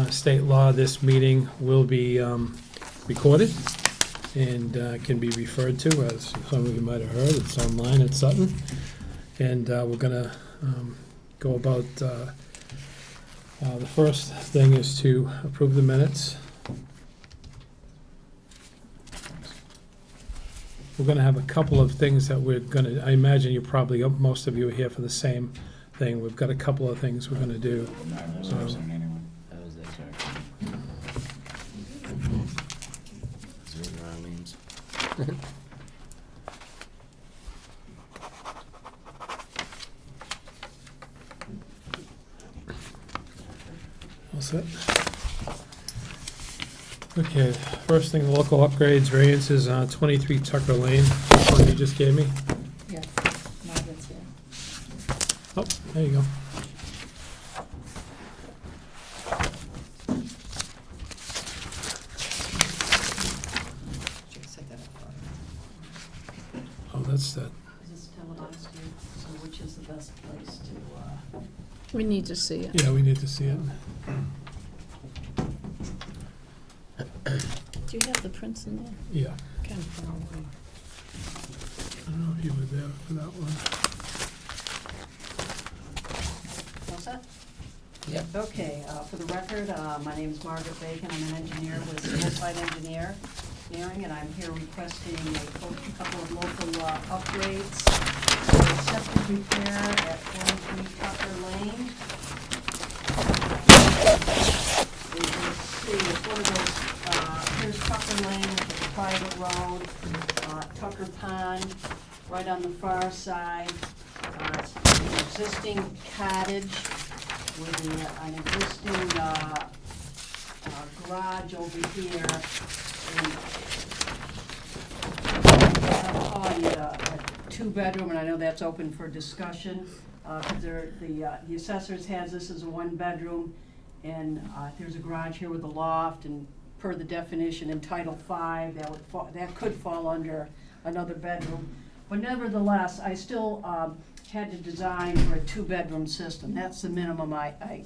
state law, this meeting will be recorded and can be referred to, as some of you might have heard. It's online at Sutton. And we're going to go about, the first thing is to approve the minutes. We're going to have a couple of things that we're going to, I imagine you probably, most of you are here for the same thing. We've got a couple of things we're going to do. So, That was it, sorry. Is it wrong names? all set? Okay, first thing, the local upgrades, variances, 23 Tucker Lane, this one you just gave me. Yes, Margaret's here. Oh, there you go. Oh, that's that. Is this televised here? So which is the best place to, We need to see it. Yeah, we need to see it. Do you have the prints in there? Yeah. Okay. I don't know if you were there for that one. what's that? Yep. Okay, for the record, my name is Margaret Bacon. I'm an engineer with Certified Engineering, and I'm here requesting a couple of local upgrades. A septic repair at 23 Tucker Lane. You can see, it's one of those, here's Tucker Lane, which is a private road, Tucker Pond, right on the far side. It's an existing cottage with an existing garage over here. And I'm calling it a two-bedroom, and I know that's open for discussion, because the assessors has this as a one-bedroom, and there's a garage here with a loft, and per the definition in Title V, that could fall under another bedroom. But nevertheless, I still had to design for a two-bedroom system. That's the minimum I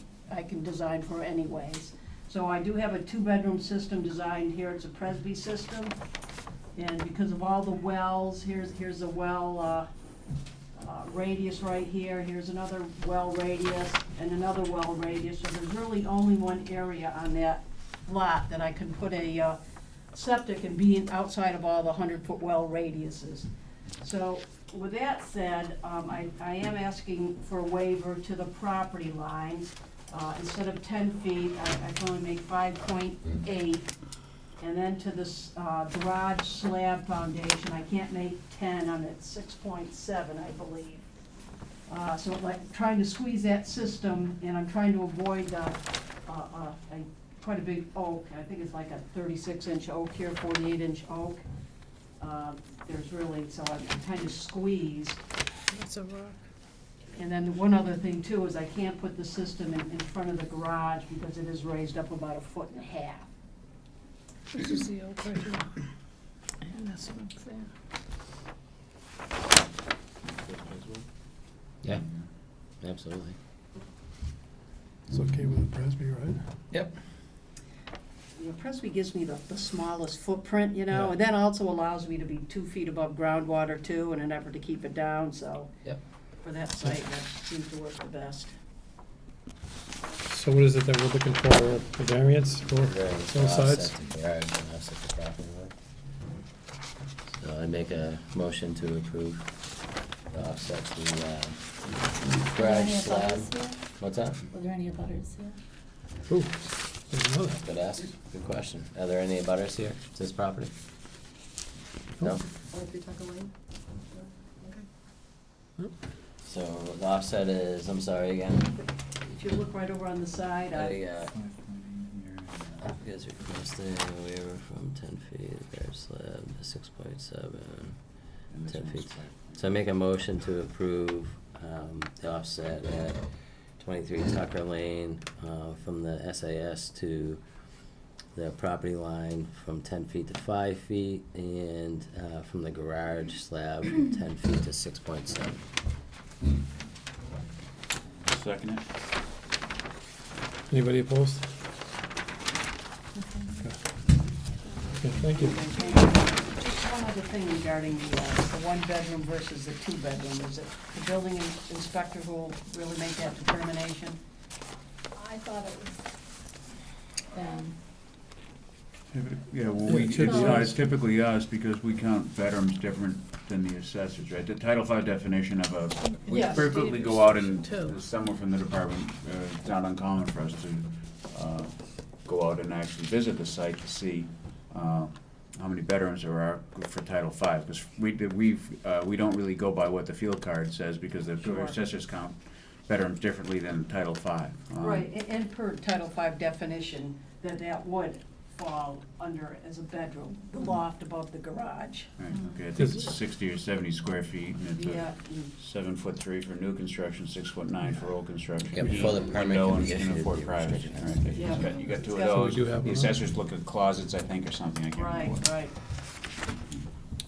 can design for anyways. So I do have a two-bedroom system designed here. It's a Presby system. And because of all the wells, here's a well radius right here. Here's another well radius and another well radius. So there's really only one area on that lot that I can put a septic and be outside of all the 100-foot well radiuses. So with that said, I am asking for a waiver to the property line. Instead of 10 feet, I can only make 5.8. And then to this garage slab foundation, I can't make 10, I'm at 6.7, I believe. So like trying to squeeze that system, and I'm trying to avoid quite a big oak. I think it's like a 36-inch oak here, 48-inch oak. There's really, so I'm kind of squeezed. That's a rock. And then one other thing too is I can't put the system in front of the garage because it is raised up about 1.5 feet. This is the oak right here. And that's one there. Yeah, absolutely. It's okay with the Presby, right? Yep. You know, Presby gives me the smallest footprint, you know, Yeah. and that also allows me to be 2 feet above groundwater too in an effort to keep it down, so. Yep. For that site, that seems to work the best. So what is it that we're looking for, a variance for both sides? Offset the garage and offset the property line. So I make a motion to approve the offset the garage slab. What's that? Were there any abutters here? Ooh, didn't know that. Good ask, good question. Are there any abutters here to this property? No? Or if you tuck away? Okay. So the offset is, I'm sorry again, If you look right over on the side, you guys requesting a waiver from 10 feet, garage slab, 6.7, 10 feet. So I make a motion to approve the offset at 23 Tucker Lane from the SAS to the property line from 10 feet to 5 feet, and from the garage slab from 10 feet to 6.7. Second it. Anybody opposed? Okay, thank you. Just one other thing regarding the one bedroom versus the two bedroom. Is it the building inspector who will really make that determination? I thought it was, Yeah, well, It should be it's us. typically us because we count bedrooms different than the assessors, right? The Title V definition of we Yes. frequently go out and, Too. someone from the department, it's not uncommon for us to go out and actually visit the site to see how many bedrooms there are for Title V. Because we don't really go by what the field card says because the Sure. assessors count bedrooms differently than Title V. Right, and per Title V definition, that would fall under as a bedroom, the loft above the garage. Right, okay, I think it's 60 or 70 square feet, and it's Yeah, 7'3" for new construction, 6'9" for old construction. Yeah, before the permit Window can and be issued, afford the privacy, restriction has right? to be- Yeah. You got two of Yeah. So we those. do have The one. assessors look at closets, I think, or something, I can't right, remember. right.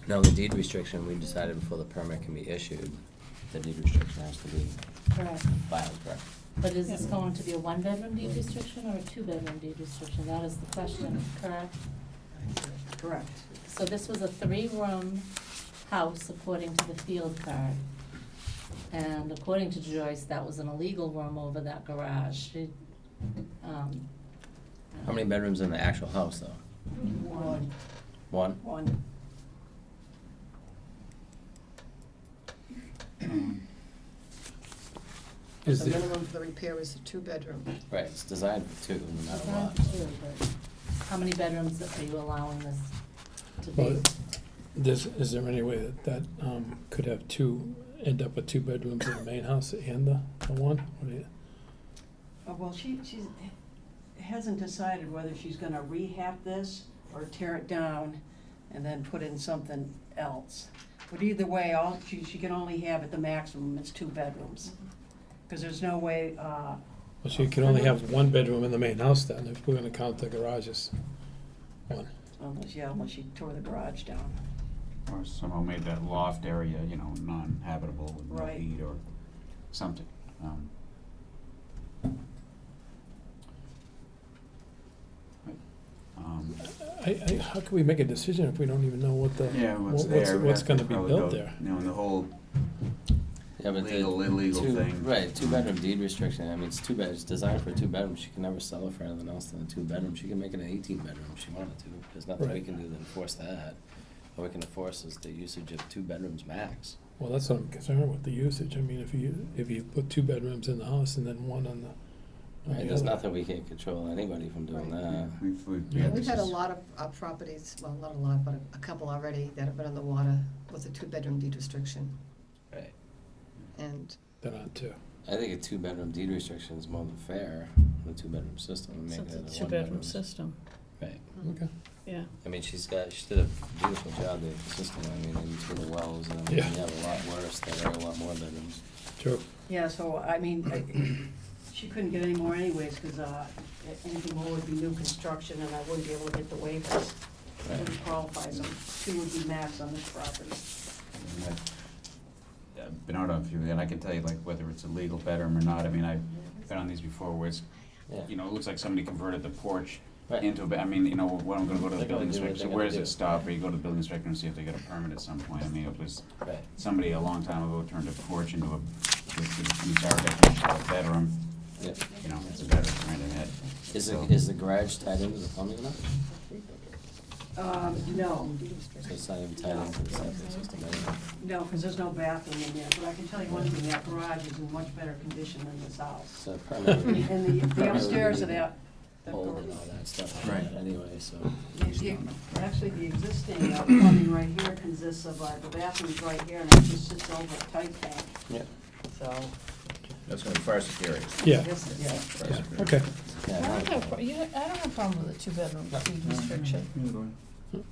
No, the deed restriction, we decided before the permit can be issued, the deed restriction has to be Correct. filed, correct? But is this going to be a one-bedroom deed restriction or a two-bedroom deed restriction? That is the question, correct? Correct. So this was a three-room house according to the field card. And according to Joyce, that was an illegal room over that garage. How many bedrooms in the actual house, though? One, One? one. Is The there, minimum for the repair is a two-bedroom. Right, it's designed for two, no matter Designed what. for two, but how many bedrooms are you allowing this to be? well, is there any way that could have end up with two bedrooms in the main house and the one? What do you- Well, she hasn't decided whether she's gonna rehab this or tear it down and then put in something else. But either way, she can only have at the maximum, it's two bedrooms. Because there's no way, Well, she can only have one bedroom in the main house then, if we're gonna count the garages. One. unless she tore the garage down. Or somehow made that loft area, non-habitable with no Right. heat or something. How can we make a decision if we don't even know what the, Yeah, what's there. what's gonna be Probably built go, there? And the whole Yeah, but legal, illegal thing. Right, two-bedroom deed restriction, I mean, it's it's designed for a two-bedroom, she can never sell it for anything else than a two-bedroom, she can make it an 18-bedroom if she wanted to, there's nothing we Right. can do to enforce that. All we can enforce is the usage of two bedrooms max. Well, that's what I'm concerned with, the usage. I mean, if you put two bedrooms in the house and then one on the Right, there's other. nothing we can't control anybody from doing that. We've had a lot of properties, well, not a lot, but a couple already that have been on the water with a two-bedroom deed restriction. Right. And They're not two. I think a two-bedroom deed restriction is more than fair, the two-bedroom system, and so make it's it a a two-bedroom one-bedroom. system, Right, Okay. yeah. I mean, she did a beautiful job there, the system, I mean, in between the wells, and you Yeah. have a lot worse, there are a lot more bedrooms. True. Yeah, so, I mean, she couldn't get any more anyways, because anything more would be new construction, and I wouldn't be able to get the waivers. Right. Wouldn't qualify, so two would be max on this property. I've been out on a few, and I can tell you, like, whether it's a legal bedroom or not, I mean, I've been on these before where it's, Yeah. it looks like somebody converted the porch Right. into a bed. I mean, when I'm gonna go to the They're gonna building do what inspector, so they're where gonna does it do. stop? Or you go to the building inspector and see if they get a permit at some point. I mean, it was, Right. somebody a long time ago turned a porch into meets our definition of a bedroom, Yeah. it's a bedroom, right, in it. Is the garage tied into the plumbing enough? No, So it's not even tied into the septic system anyway? no, because there's no bathroom in there, but I can tell you one thing, that garage is in much better condition than this house. So permit would be. And the upstairs of that, Hold and all that stuff like Right. that anyway, so. actually, the existing plumbing right here consists of, the bathroom's right here, and it just sits over a tight tank, Yeah. so. That's gonna be fire security. Yeah. This is, yeah. Yeah. Okay. I Yeah, don't no, have, I don't have a problem with a two-bedroom deed restriction. Is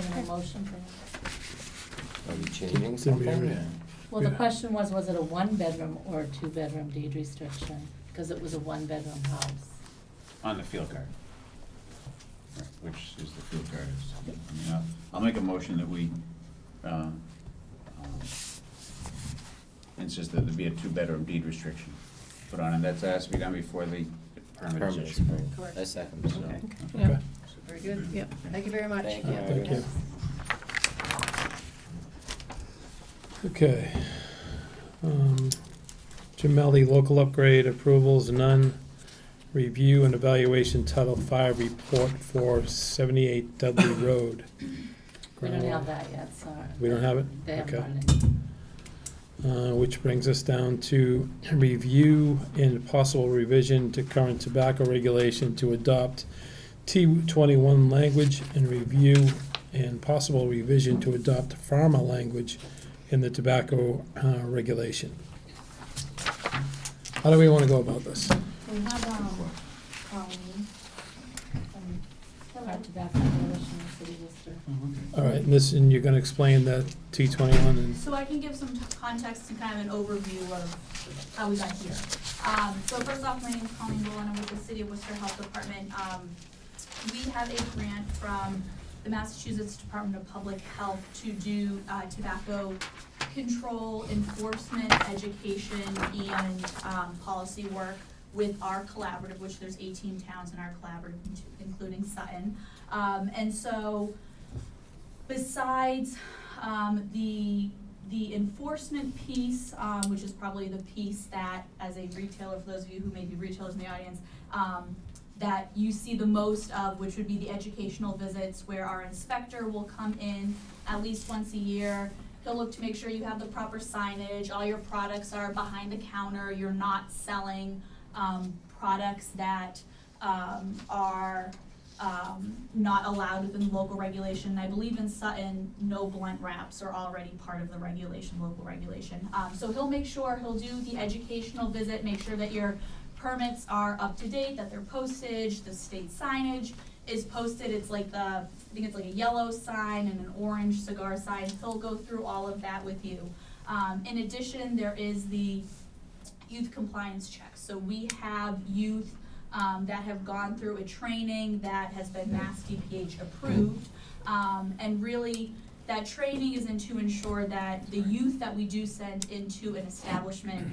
there a motion for that? Are we changing Did we something? already- or- Well, the Yeah. question was it a one-bedroom or a two-bedroom deed restriction? Because it was a one-bedroom house. On the field card. Right, which is the field card. I mean, I'll make a motion that we, insist that there be a two-bedroom deed restriction put on, and that has to be done before the permit Permit is is issued. correct. Correct. I second. So, Okay. Yeah. Okay. Very good. Yep. Thank you very much. Thank you. Thank you. Okay. Jim Melly, local upgrade approvals, none. Review and evaluation Title V report for 78 Dudley Road. We don't have that yet, sorry. We don't have it? They haven't Okay. done it. Which brings us down to review and possible revision to current tobacco regulation to adopt T21 language and review and possible revision to adopt pharma language in the tobacco regulation. How do we want to go about this? We have, Colleen, our tobacco coalition in City Worcester. All right, and this, and you're going to explain that T21 and, So I can give some context and kind of an overview of how we got here. So first off, my name is Colleen Bull, and I'm with the City of Worcester Health Department. We have a grant from the Massachusetts Department of Public Health to do tobacco control, enforcement, education, and policy work with our collaborative, which there's 18 towns in our collaborative, including Sutton. And so besides the enforcement piece, which is probably the piece that, as a retailer, for those of you who may be retailers in the audience, that you see the most of, which would be the educational visits, where our inspector will come in at least once a year. He'll look to make sure you have the proper signage, all your products are behind the counter, you're not selling products that are not allowed within local regulation. And I believe in Sutton, no blunt wraps are already part of the regulation, local regulation. So he'll make sure, he'll do the educational visit, make sure that your permits are up to date, that their postage, the state signage is posted. It's like I think it's like a yellow sign and an orange cigar sign. He'll go through all of that with you. In addition, there is the youth compliance check. So we have youth that have gone through a training that has been Mass DPH approved. And really, that training is to ensure that the youth that we do send into an establishment,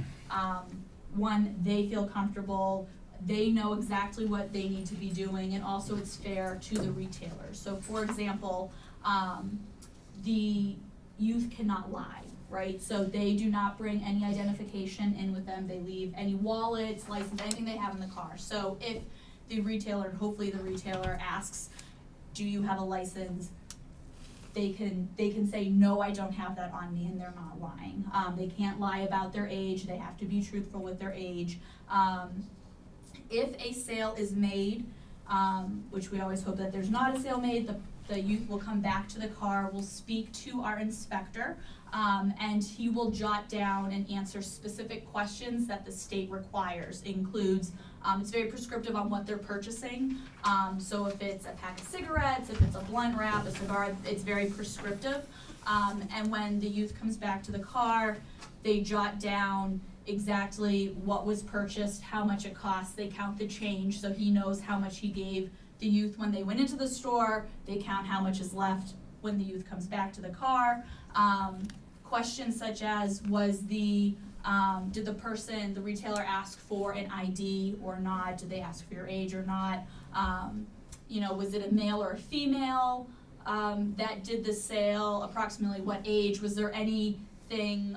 one, they feel comfortable, they know exactly what they need to be doing, and also it's fair to the retailer. So for example, the youth cannot lie, right? So they do not bring any identification in with them. They leave any wallets, license, anything they have in the car. So if the retailer, hopefully the retailer asks, do you have a license? They can say, no, I don't have that on me, and they're not lying. They can't lie about their age. They have to be truthful with their age. If a sale is made, which we always hope that there's not a sale made, the youth will come back to the car, will speak to our inspector, and he will jot down and answer specific questions that the state requires. It includes, it's very prescriptive on what they're purchasing. So if it's a pack of cigarettes, if it's a blunt wrap, a cigar, it's very prescriptive. And when the youth comes back to the car, they jot down exactly what was purchased, how much it costs. They count the change, so he knows how much he gave the youth when they went into the store. They count how much is left when the youth comes back to the car. Questions such as, did the retailer ask for an ID or not? Did they ask for your age or not? Was it a male or a female that did the sale? Approximately what age? Was there anything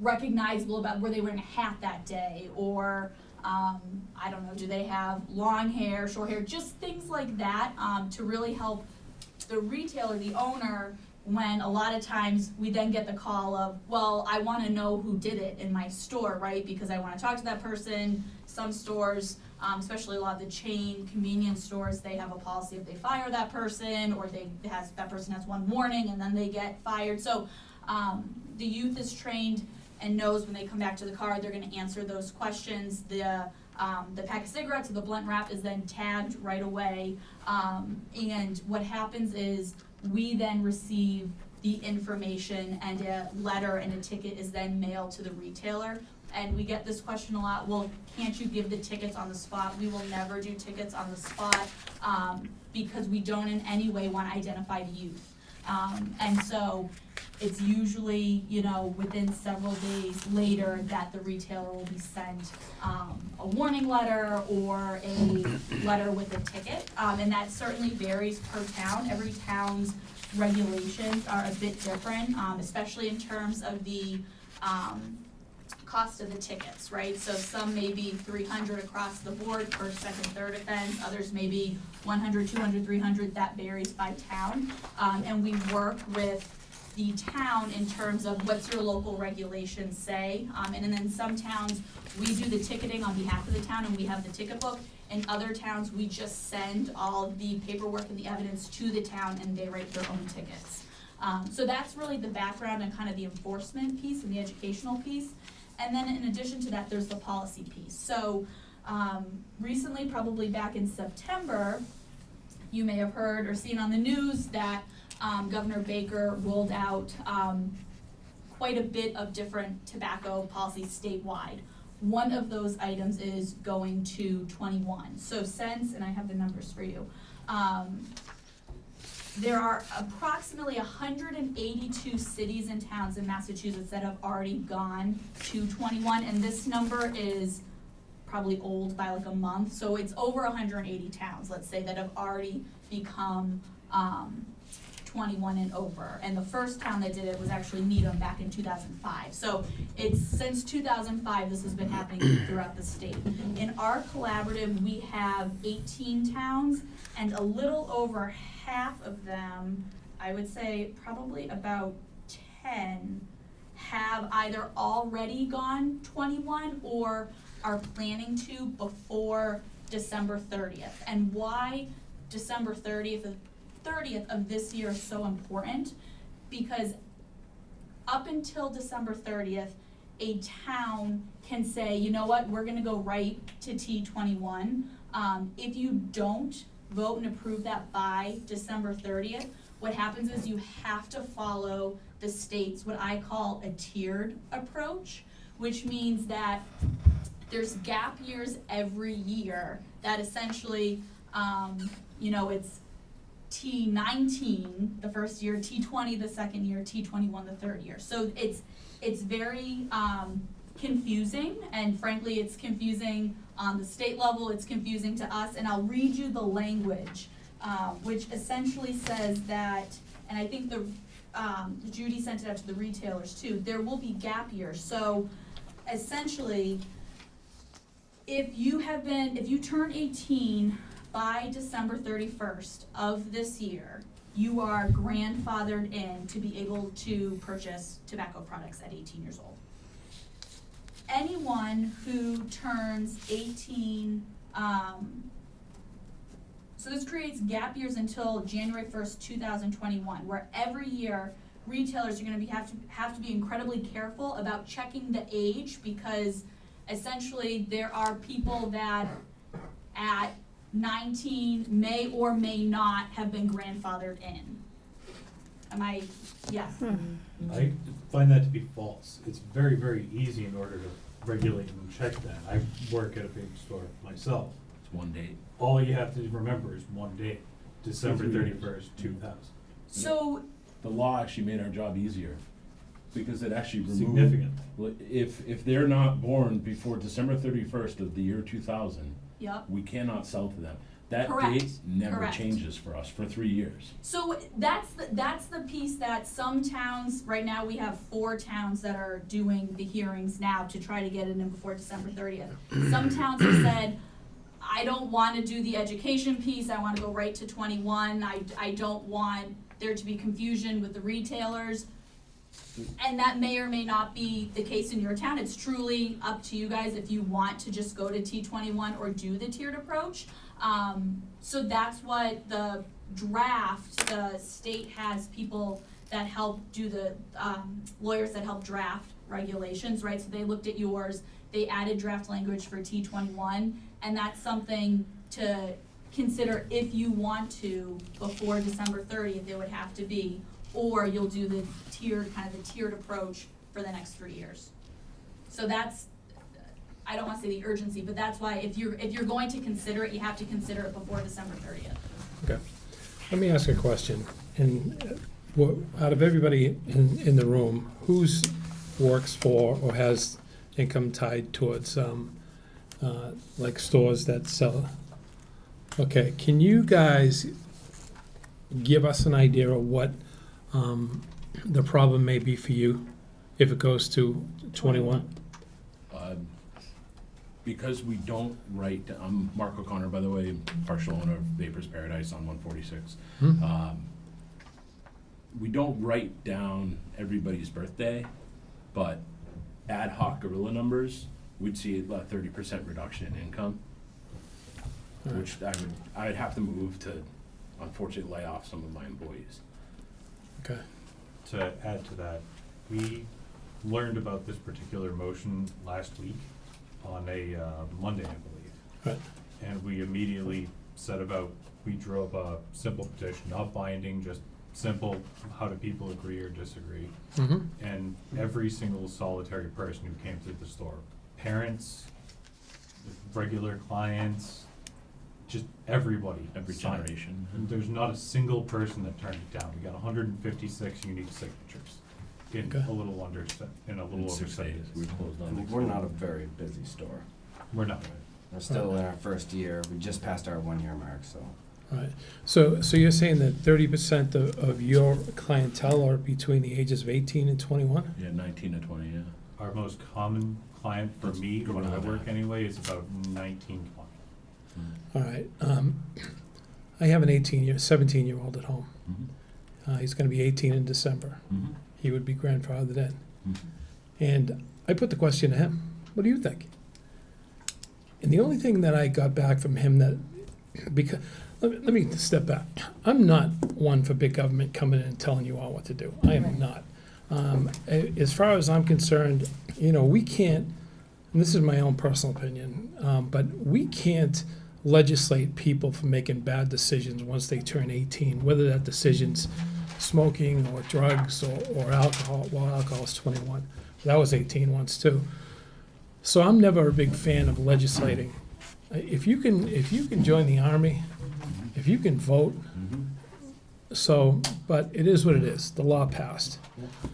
recognizable about, were they wearing a hat that day? Or I don't know, do they have long hair, short hair, just things like that, to really help the retailer, the owner, when a lot of times we then get the call of, well, I want to know who did it in my store, right? Because I want to talk to that person. Some stores, especially a lot of the chain convenience stores, they have a policy if they fire that person, or that person has one warning and then they get fired. So the youth is trained and knows when they come back to the car, they're going to answer those questions. The pack of cigarettes or the blunt wrap is then tagged right away. And what happens is we then receive the information, and a letter and a ticket is then mailed to the retailer. And we get this question a lot, well, can't you give the tickets on the spot? We will never do tickets on the spot because we don't in any way want to identify the youth. And so it's usually, you know, within several days later that the retailer will be sent a warning letter or a letter with a ticket. And that certainly varies per town. Every town's regulations are a bit different, especially in terms of the cost of the tickets, right? So some may be 300 across the board per second, third offense, others may be 100, 200, 300, that varies by town. And we work with the town in terms of what's your local regulations say. And then in some towns, we do the ticketing on behalf of the town and we have the ticket book. In other towns, we just send all the paperwork and the evidence to the town and they write their own tickets. So that's really the background and kind of the enforcement piece and the educational piece. And then in addition to that, there's the policy piece. So recently, probably back in September, you may have heard or seen on the news that Governor Baker rolled out quite a bit of different tobacco policies statewide. One of those items is going to 21. So since, and I have the numbers for you, there are approximately 182 cities and towns in Massachusetts that have already gone to 21, and this number is probably old by like a month, so it's over 180 towns, let's say, that have already become 21 and over. And the first town that did it was actually Needham back in 2005. So it's since 2005 this has been happening throughout the state. In our collaborative, we have 18 towns, and a little over half of them, I would say probably about 10, have either already gone 21 or are planning to before December 30th. And why December 30th of this year is so important, because up until December 30th, a town can say, you know what, we're gonna go right to T21. If you don't vote and approve that by December 30th, what happens is you have to follow the state's, what I call a tiered approach, which means that there's gap years every year that essentially, you know, it's T19 the first year, T20 the second year, T21 the third year. So it's very confusing, and frankly it's confusing on the state level, it's confusing to us, and I'll read you the language, which essentially says that, and I think Judy sent it out to the retailers too, there will be gap years. So essentially, if you turn 18 by December 31st of this year, you are grandfathered in to be able to purchase tobacco products at 18 years old. Anyone who turns 18, so this creates gap years until January 1st, 2021, where every year retailers are gonna have to be incredibly careful about checking the age, because essentially there are people that at 19 may or may not have been grandfathered in. Yes. I find that to be false. It's very, very easy in order to regulate and check that. I work at a big store myself. It's one date. All you have to remember is one date, December 31st, 2000. So The law actually made our job easier, because it actually removed. Significant. If they're not born before December 31st of the year 2000, yep. we cannot sell to them. That Correct. date never Correct. changes for us for 3 years. So that's the piece that some towns, right now we have 4 towns that are doing the hearings now to try to get it in before December 30th. Some towns have said, I don't wanna do the education piece, I wanna go right to 21, I don't want there to be confusion with the retailers. And that may or may not be the case in your town. It's truly up to you guys if you want to just go to T21 or do the tiered approach. So that's what the draft, the state has people that help do the, lawyers that help draft regulations, right? So they looked at yours, they added draft language for T21, and that's something to consider if you want to, before December 30th, it would have to be, or you'll do the tiered approach for the next 3 years. So that's, I don't wanna say the urgency, but that's why if you're going to consider it, you have to consider it before December 30th. Okay. Let me ask a question. And out of everybody in the room, who's works for or has income tied towards, like stores that sell? Okay, can you guys give us an idea of what, the problem may be for you if it goes to 21? Because we don't write, I'm Mark O'Connor, by the way, partial owner of Vapors Paradise on 146. We don't write down everybody's birthday, but ad hoc gorilla numbers, we'd see about 30% reduction in income, which I'd have to move to, unfortunately, lay off some of my employees. Okay. To add to that, we learned about this particular motion last week on a Monday, I believe. Right. And we immediately set about, we drew up a simple petition, not binding, just simple, how do people agree or disagree? Mm-hmm. And every single solitary person who came through the store, parents, regular clients, just everybody. Every signed. generation. And there's not a single person that turned it down. We got 156 unique signatures in Okay. a little under, in a little In over 6 7 days, days. we closed on And it. we're not a very busy store. We're not. We're still in our first year. We just passed our 1-year mark, so. Right. So you're saying that 30% of your clientele are between the ages of 18 and 21? Yeah, 19 to 20, yeah. Our most common client for That's me, good when I on work that. anyway, is about 19, 20. All right. I have an 17-year-old at home. Mhm. He's going to be 18 in December. Mhm. He would be grandfathered in. Mhm. And I put the question to him, what do you think? And the only thing that I got back from him that, because, let me step back. I'm not one for big government coming in and telling you all what to do. I am Right. not. As far as I'm concerned, we can't, and this is my own personal opinion, but we can't legislate people from making bad decisions once they turn 18, whether that decision's smoking or drugs or alcohol. Well, alcohol's 21. That was 18 once too. So I'm never a big fan of legislating. If you can join the army, if you can vote, so, but it is what it is. The law passed.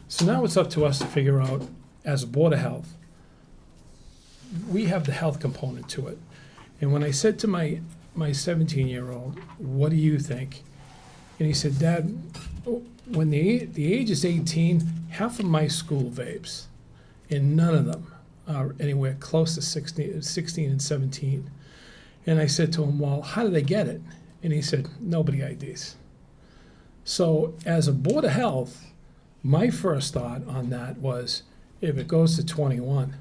So now it's up to us to figure out, as a Board of Health, we have the health component to it. And when I said to my 17-year-old, what do you think? And he said, Dad, when the age is 18, half of my school vapes, and none of them are anywhere close to 16 and 17. And I said to him, well, how do they get it? And he said, nobody IDs. So as a Board of Health, my first thought on that was, if it goes to 21,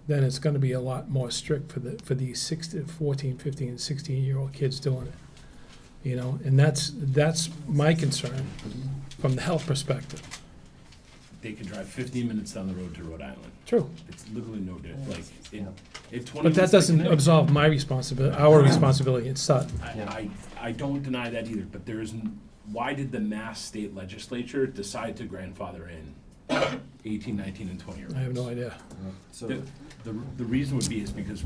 then it's going to be a lot more strict for these 14, 15, and 16-year-old kids doing it. And that's my concern from the health perspective. They could drive 15 minutes down the road to Rhode Island. True. It's literally no different, like, if 20 But that minutes to doesn't Connecticut- absolve my responsibility, our responsibility in Sutton. I don't deny that either, but why did the Mass State Legislature decide to grandfather in 18, 19, and 20-year-olds? I have no idea. So, The reason would be is because,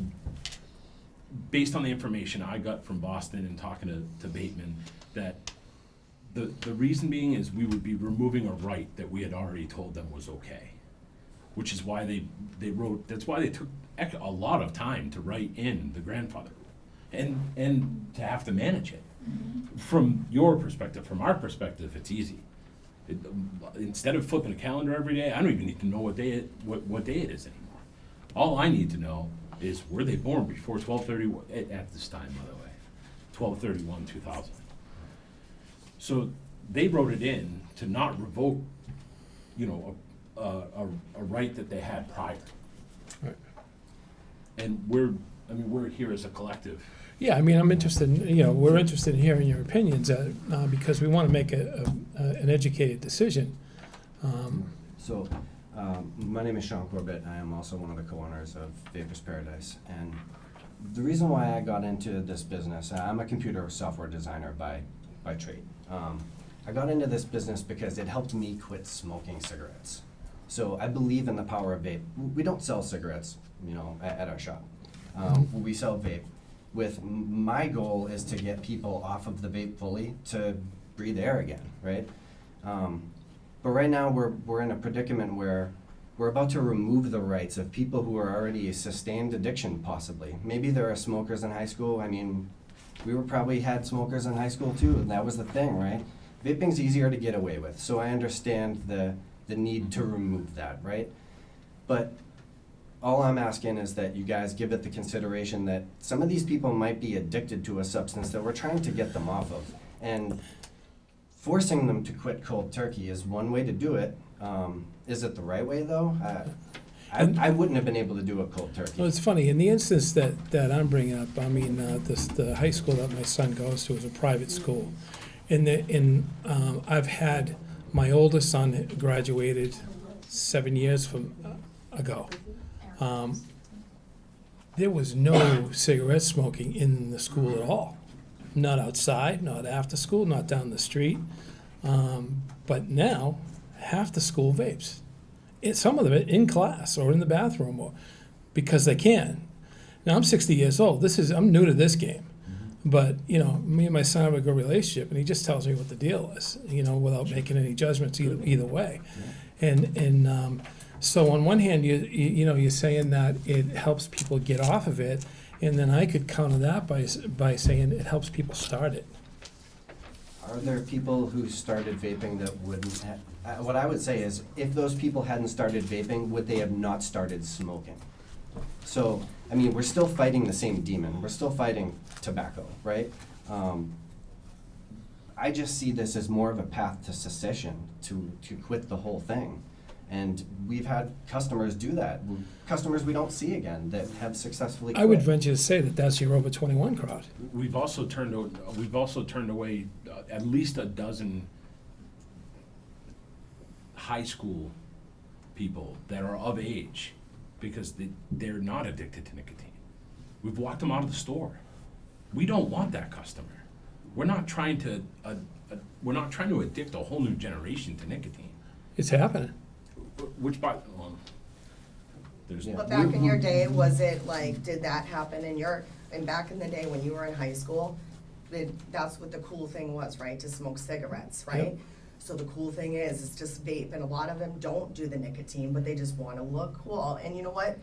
based on the information I got from Boston and talking to Bateman, that the reason being is we would be removing a right that we had already told them was okay, which is why they wrote, that's why they took a lot of time to write in the grandfather rule and to have to manage it. From your perspective, from our perspective, it's easy. Instead of flipping a calendar every day, I don't even need to know what day it is anymore. All I need to know is, were they born before 12/31, at this time, by the way, 12/31/2000. So they wrote it in to not revoke, a right that they had prior. Right. And we're here as a collective. Yeah, I'm interested in, we're interested in hearing your opinions, because we want to make an educated decision. so, my name is Sean Corbett. I am also one of the co-owners of Vapors Paradise. And the reason why I got into this business, I'm a computer software designer by trade. I got into this business because it helped me quit smoking cigarettes. So I believe in the power of vape. We don't sell cigarettes, at our shop. We sell vape. My goal is to get people off of the vape fully to breathe air again, right? But right now, we're in a predicament where we're about to remove the rights of people who are already sustained addiction, possibly. Maybe there are smokers in high school. I mean, we were probably had smokers in high school too, and that was the thing, right? Vaping's easier to get away with, so I understand the need to remove that, right? But all I'm asking is that you guys give it the consideration that some of these people might be addicted to a substance that we're trying to get them off of. And forcing them to quit cold turkey is one way to do it. Is it the right way, though? I wouldn't have been able to do a cold turkey. Well, it's funny, in the instance that I'm bringing up, I mean, the high school that my son goes to is a private school. I've had, my oldest son graduated 7 years ago. There was no cigarette smoking in the school at all. Not outside, not after school, not down the street. But now, half the school vapes. Some of them in class or in the bathroom, or because they can. Now, I'm 60 years old. I'm new to this game. But, you know, me and my son have a good relationship, and he just tells me what the deal is, you know, without making any judgments either way. And so on one hand, you know, you're saying that it helps people get off of it, and then I could counter that by saying it helps people start it. Are there people who started vaping that wouldn't have? What I would say is, if those people hadn't started vaping, would they have not started smoking? So, I mean, we're still fighting the same demon. We're still fighting tobacco, right? I just see this as more of a path to cessation, to quit the whole thing. And we've had customers do that. Customers we don't see again that have successfully quit. I would venture to say that that's your over 21 crowd. We've also turned away at least a dozen high school people that are of age because they're not addicted to nicotine. We've walked them out of the store. We don't want that customer. We're not trying to addict a whole new generation to nicotine. It's happening. Which by there's Yeah. But back in your day, was it like, did that happen and back in the day when you were in high school, that's what the cool thing was, right, to smoke cigarettes, right? Yep. So the cool thing is, it's just vape, and a lot of them don't do the nicotine, but they just wanna look cool, and you know what?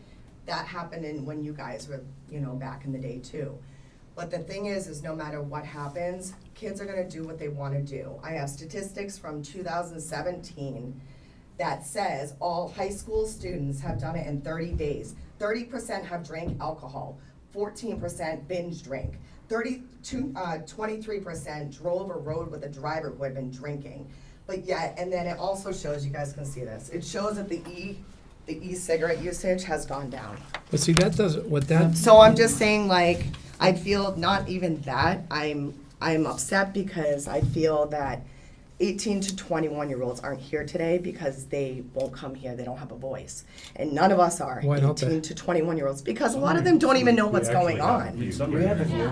That happened when you guys were, you know, back in the day too. But the thing is no matter what happens, kids are gonna do what they wanna do. I have statistics from 2017 that says all high school students have done it in 30 days. 30% have drank alcohol, 14% binge drink, 23% drove or rode with a driver who had been drinking. But yet, and then it also shows, you guys can see this, it shows that the e-cigarette usage has gone down. But see, that doesn't, what that, So I'm just saying, like, I feel not even that, I'm upset because I feel that 18 to 21-year-olds aren't here today because they won't come here, they don't have a voice. And none of us are Why don't they? 18 to 21-year-olds because a lot of them don't even know what's going on. We have a few.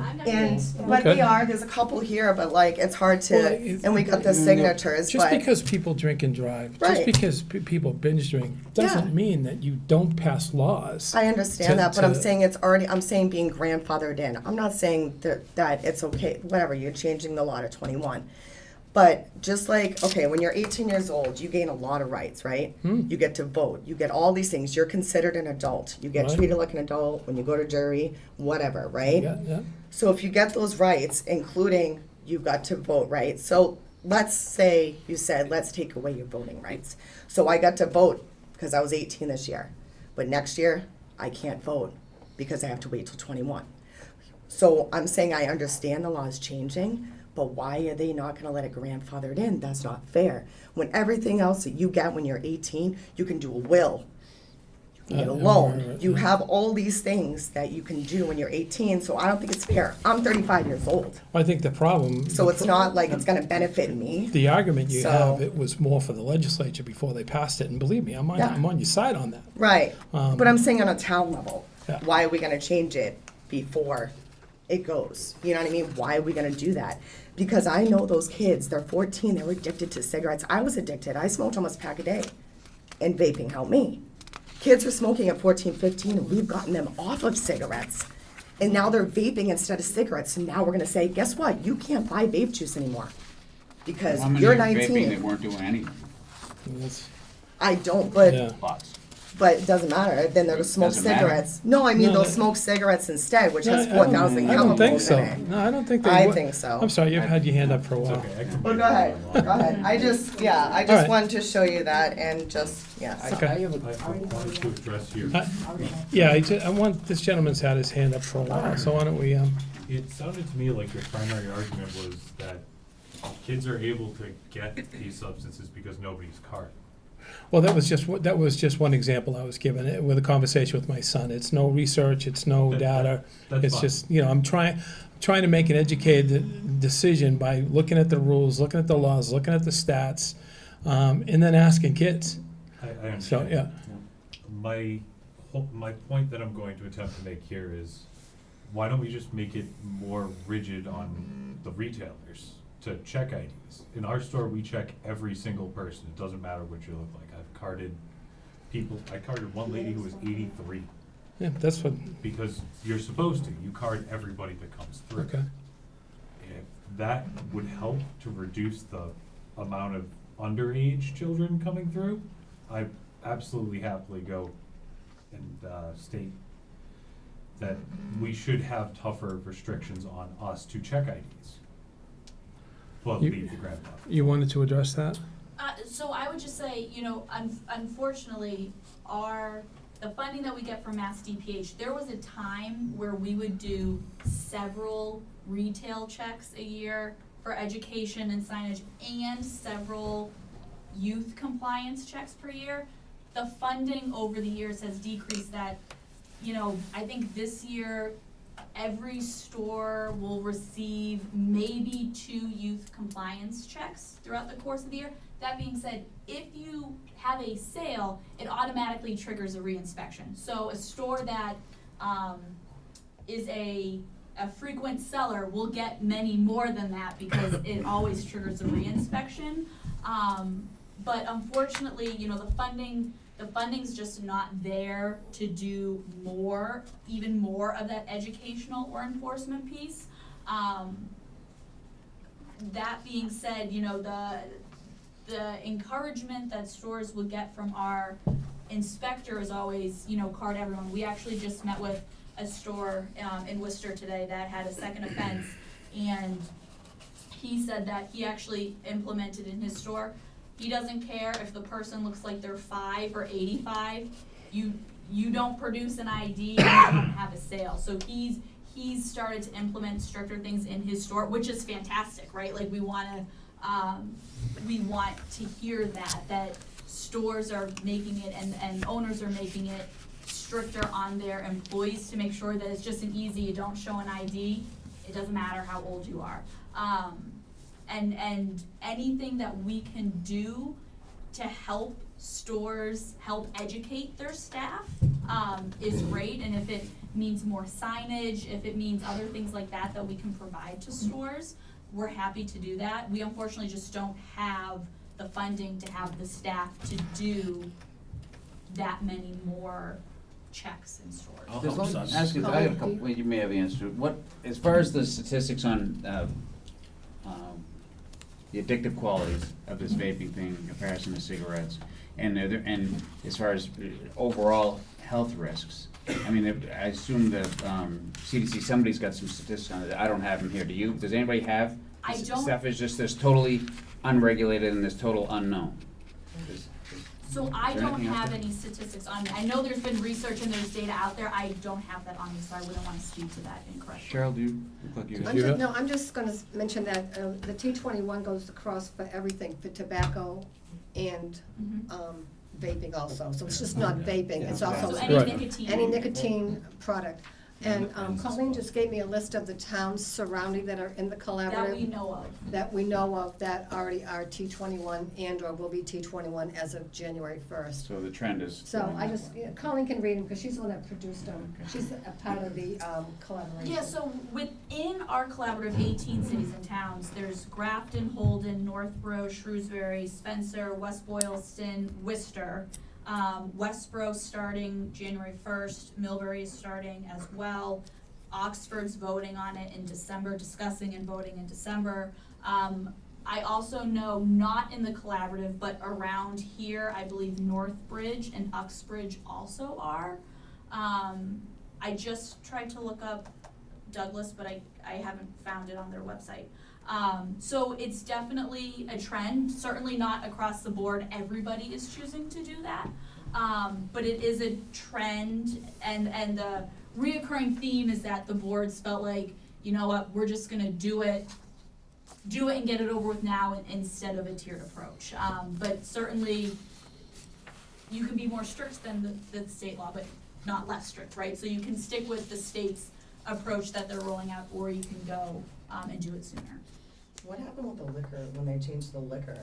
But Okay. we are, there's a couple here, but like, it's hard Well, to, it- and we got the signatures, just but, because people drink and drive, just Right. because people binge drink, doesn't Yeah. mean that you don't pass laws. I understand that, but I'm to- saying it's already, I'm saying being grandfathered in. I'm not saying that it's okay, whatever, you're changing the law to 21. But just like, okay, when you're 18 years old, you gain a lot of rights, right? You get to vote, you get all these things, you're considered an adult. You get Right. treated like an adult when you go to jury, whatever, right? Yeah. So if you get those rights, including you've got to vote, right? So let's say you said, let's take away your voting rights. So I got to vote because I was 18 this year. But next year, I can't vote because I have to wait till 21. So I'm saying I understand the law is changing, but why are they not gonna let it grandfathered in? That's not fair. When everything else that you get when you're 18, you can do a will. You can get a loan. You have all these things that you can do when you're 18, so I don't think it's fair. I'm 35 years old, I think the problem. so it's not like it's gonna benefit me. The argument you So- have, it was more for the legislature before they passed it, and believe me, I'm Yeah. on your side on that. Right, Um, but I'm saying on a town level, Yeah. why are we gonna change it before it goes? You know what I mean? Why are we gonna do that? Because I know those kids, they're 14, they were addicted to cigarettes. I was addicted, I smoked almost a pack a day, and vaping helped me. Kids are smoking at 14, 15, and we've gotten them off of cigarettes. And now they're vaping instead of cigarettes, and now we're gonna say, guess what? You can't buy vape juice anymore. Because How many you're are vaping that 19. weren't doing anything? That's- I don't, but Yeah. Lots. but it doesn't matter. Then they'll smoke Doesn't matter? cigarettes. No, I mean No, they'll I- smoke cigarettes instead, which has No, 4,000 I don't think chemicals so. in it. No, I don't think they I would. think so. I'm sorry, you've had your hand up for a It's while. okay, I can Well, read go it ahead. online. Go ahead. I just All right. wanted to show you that and just, yes. Okay. I wanted to address your, Yeah, I want, this gentleman's had his hand up for a while, so why don't we, it sounded to me like your primary argument was that kids are able to get these substances because nobody's carded. well, that was just one example I was given with a conversation with my son. It's no research, it's no data. That's It's fine. just, I'm trying to make an educated decision by looking at the rules, looking at the laws, looking at the stats, and then asking kids. I understand. So, yeah. My point that I'm going to attempt to make here is, why don't we just make it more rigid on the retailers to check IDs? In our store, we check every single person. It doesn't matter what you look like. I've carded people. I carded one lady who was 83 Yeah, that's what, because you're supposed to. You card everybody that comes through. okay. If that would help to reduce the amount of underage children coming through, I absolutely happily go and state that we should have tougher restrictions on us to check IDs. But You- leave the grandfather. You wanted to address that? So I would just say, unfortunately, the funding that we get from Mass DPH, there was a time where we would do several retail checks a year for education and signage and several youth compliance checks per year. The funding over the years has decreased that, I think this year, every store will receive maybe 2 youth compliance checks throughout the course of the year. That being said, if you have a sale, it automatically triggers a reinspection. So a store that is a frequent seller will get many more than that because it always triggers a reinspection. But unfortunately, the funding's just not there to do even more of that educational or enforcement piece. That being said, the encouragement that stores would get from our inspector is always, card everyone. We actually just met with a store in Worcester today that had a second offense, and he said that he actually implemented in his store. He doesn't care if the person looks like they're 5 or 85. You don't produce an ID, you don't have a sale. So he's started to implement stricter things in his store, which is fantastic, right? Like we want to hear that stores are making it and owners are making it stricter on their employees to make sure that it's just an easy, you don't show an ID, it doesn't matter how old you are. And anything that we can do to help stores help educate their staff is great. And if it means more signage, if it means other things like that we can provide to stores, we're happy to do that. We unfortunately just don't have the funding to have the staff to do that many more checks in stores. I'll There's help one- Sutton. ask you- I have a couple, well, you may have answered, as far as the statistics on, the addictive qualities of this vaping thing in comparison to cigarettes, and as far as overall health risks, I mean, I assume the CDC, somebody's got some statistics on it, I don't have them here, do you? Does anybody have? I This don't- Stuff is just this totally unregulated and this total unknown. So I Is there don't anything out have there? any statistics on me. I know there's been research and there's data out there. I don't have that on me, so I wouldn't want to speak to that incorrectly. Cheryl, do you look like you? I'm just gonna mention that the T21 goes across for everything, for tobacco and Mhm. vaping also. So it's just not vaping, it's also So any Right. nicotine. any nicotine product. And And Colleen just gave me a list of the towns surrounding that are in the collaborative. That we know of. That we know of that already are T21 and/or will be T21 as of January 1st. So the trend is. So Colleen can read them because she's the one that produced them. She's a part of the collaboration. Yeah, so within our collaborative 18 cities and towns, there's Grafton, Holden, Northborough, Shrewsbury, Spencer, West Boylston, Worcester. Westboro starting January 1st, Millbury is starting as well. Oxford's voting on it in December, discussing and voting in December. I also know, not in the collaborative, but around here, I believe Northbridge and Uxbridge also are. I just tried to look up Douglas, but I haven't found it on their website. So it's definitely a trend, certainly not across the board, everybody is choosing to do that. But it is a trend, and the reoccurring theme is that the boards felt like, you know what, we're just gonna do it and get it over with now instead of a tiered approach. But certainly, you can be more strict than the state law, but not less strict, right? So you can stick with the state's approach that they're rolling out, or you can go and do it sooner. What happened with the liquor, when they changed the liquor?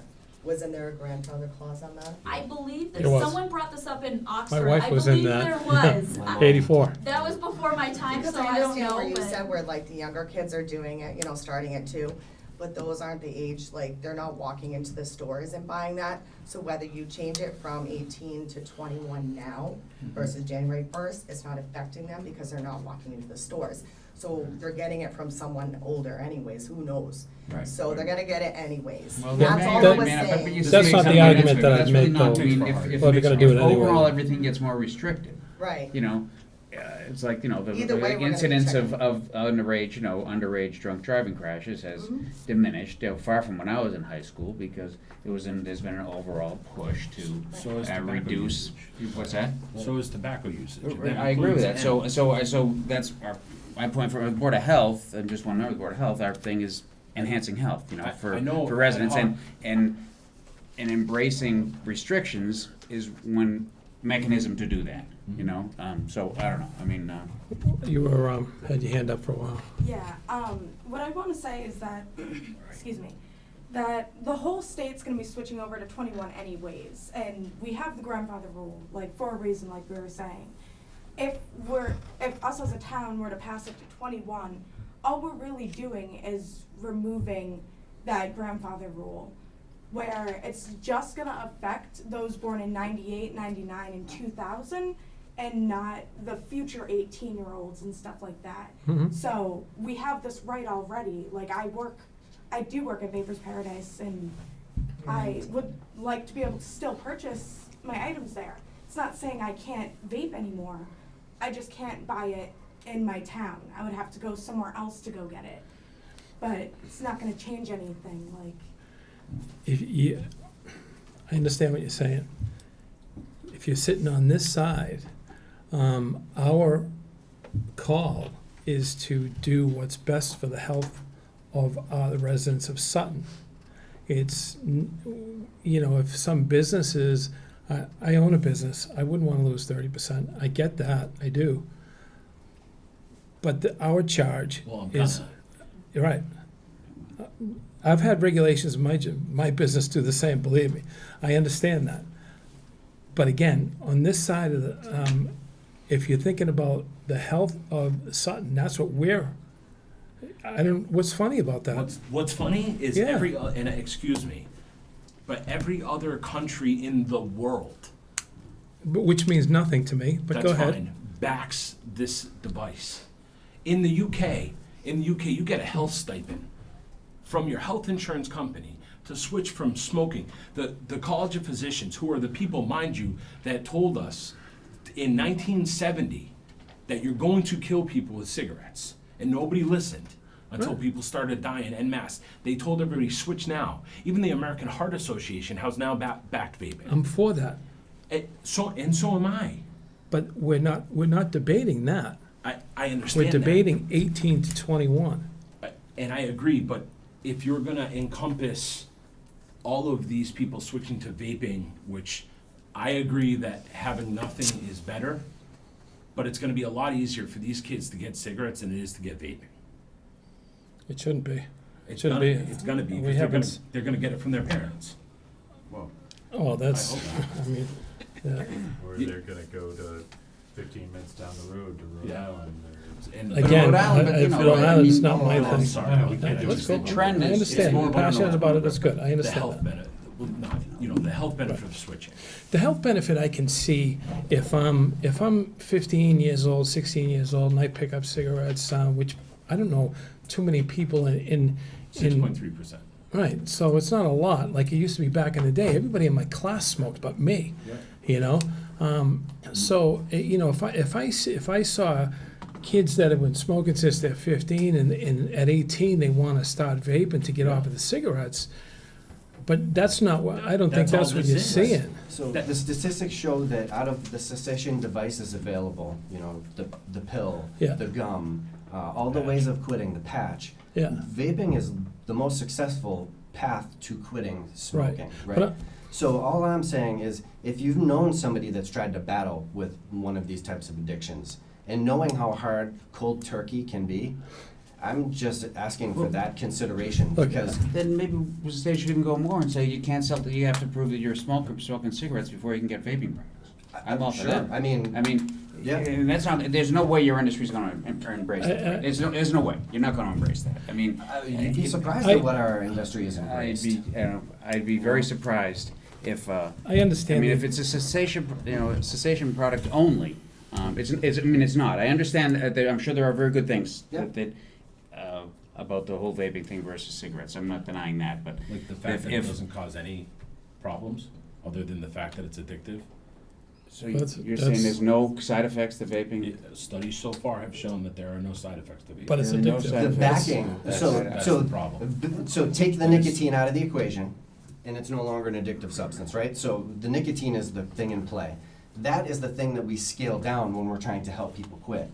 Wasn't there a grandfather clause on that? I believe that There was. someone brought this up in Oxford. wife was in that. I believe there was. 84. That was before my time, Because so I I don't understand know, where you but- said where like the younger kids are doing it, you know, starting it too. But those aren't the age, like, they're not walking into the stores and buying that. So whether you change it from 18 to 21 now versus January 1st, it's not affecting them because they're not walking into the stores. So they're getting it from someone older anyways, who knows? Right. So they're gonna get it anyways. Well, That's that- all that- I was man, but saying. you just That's made not the something argument against that it. I've That's really made, not- though. I mean, if Well, they're gonna do it anyway. overall everything gets more restricted, Right. you know, it's like, you know, the Either way, we're gonna be incidence of checking. underage drunk driving crashes has Mhm. diminished, far from when I was in high school, because there's been an overall push to So is tobacco reduce, usage. what's that? So is tobacco usage. and that I agree with that, includes so that's my point for the Board of Health, and just one member of the Board of Health, our thing is enhancing health, you know, I know for residents, ad hoc. and embracing restrictions is one mechanism to do that, you know, so, I don't know, I mean, You were, had your hand up for a while. Yeah, what I want to say is that, excuse me, that the whole state's going to be switching over to 21 anyways, and we have the grandfather rule, like, for a reason, like we were saying. If us as a town were to pass it to 21, all we're really doing is removing that grandfather rule, where it's just going to affect those born in 98, 99, and 2000, and not the future 18-year-olds and stuff like that. Mhm. So we have this right already. Like, I do work at Vapors Paradise, and I would like to be able to still purchase my items there. It's not saying I can't vape anymore. I just can't buy it in my town. I would have to go somewhere else to go get it. But it's not gonna change anything, like. If you, I understand what you're saying. If you're sitting on this side, our call is to do what's best for the health of the residents of Sutton. It's, you know, if some businesses, I own a business, I wouldn't want to lose 30%. I get that, I do. But our charge Well, I'm is, gonna. you're right. I've had regulations in my business do the same, believe me. I understand that. But again, on this side of the, if you're thinking about the health of Sutton, that's what what's funny about that? What's funny is Yeah. and excuse me, but every other country in the world, But which means nothing to me, but go that's ahead. fine, backs this device. In the UK, you get a health stipend from your health insurance company to switch from smoking. The College of Physicians, who are the people, mind you, that told us in 1970 that you're going to kill people with cigarettes, and nobody listened until Right. people started dying en masse. They told everybody, switch now. Even the American Heart Association has now backed vaping. I'm for that, So am I. but we're not debating that. I understand We're that. debating 18 to 21. And I agree, but if you're gonna encompass all of these people switching to vaping, which I agree that having nothing is better, but it's gonna be a lot easier for these kids to get cigarettes than it is to get vaping. It shouldn't be. It's Shouldn't gonna, be. it's gonna be, We because haven't they're gonna get it from their parents. Well, Oh, that's, I hope I mean, yeah. or they're gonna go to 15 minutes down the road to Rhode Yeah. Island or. And- Again, Rhode Island, but, you if know, Rhode I Island's mean, not my oh, thing. sorry, no, we Yeah, can't do let's it. go. The trend I is- understand. it's more You're about passionate about it, that's good. I The understand health that. benefit, well, not, the health benefit of switching. The health benefit I can see if I'm 15 years old, 16 years old, and I pick up cigarettes, which I don't know too many people in 6.3%. Right, so it's not a lot, like it used to be back in the day. Everybody in my class smoked but me, you know? So, you know, if I saw kids that have been smoking since they're 15 and at 18, they want to start vaping to get off of the cigarettes, but that's not what, I don't think That's that's all what this you're is. seeing. So the statistics show that out of the cessation devices available, you know, the pill, Yeah. the gum, all the ways of quitting, the patch, Yeah. vaping is the most successful path to quitting smoking, right? But So all I'm saying is, if you've known somebody that's tried to battle with one of these types of addictions, and knowing how hard cold turkey can be, I'm just asking for that consideration, Look, because Then maybe the state should even go more and say you can't sell, you have to prove that you're a smoker, smoking cigarettes before you can get vaping products. I'm all for sure, that. I mean, yeah. And that's not, there's no way your industry's gonna embrace that. There's no way. You're not gonna embrace that. I mean. You'd be surprised I- at what our industry has embraced. I'd be very surprised if, I I understand. mean, the- if it's a cessation product only, I mean, it's not. I understand that I'm sure there are very good things Yeah. about the whole vaping thing versus cigarettes. I'm not denying that, but Like the fact that it if- doesn't cause any problems, other than the fact that it's addictive. so That's- you're saying that's- there's no side effects to vaping? Studies so far have shown that there are no side effects to vaping. But it's There are no addictive. side The effects. backing, That's so, the problem. so take the nicotine out of the equation, and it's no longer an addictive substance, right? So the nicotine is the thing in play. That is the thing that we scale down when we're trying to help people quit.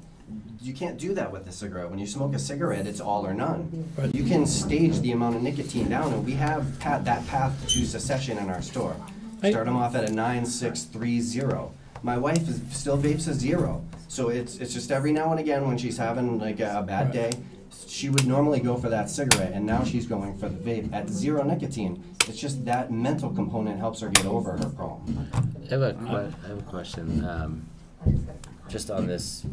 You can't do that with a cigarette. When you smoke a cigarette, it's all or none. Right. You can stage the amount of nicotine down, and we have that path to cessation in our store. Start them off at a 9, 6, 3, 0. My wife still vapes a 0. So it's just every now and again when she's having like a bad day, she would normally go for that cigarette, and now she's going for the vape at 0 nicotine. It's just that mental component helps her get over her problem. I have a question, just on this,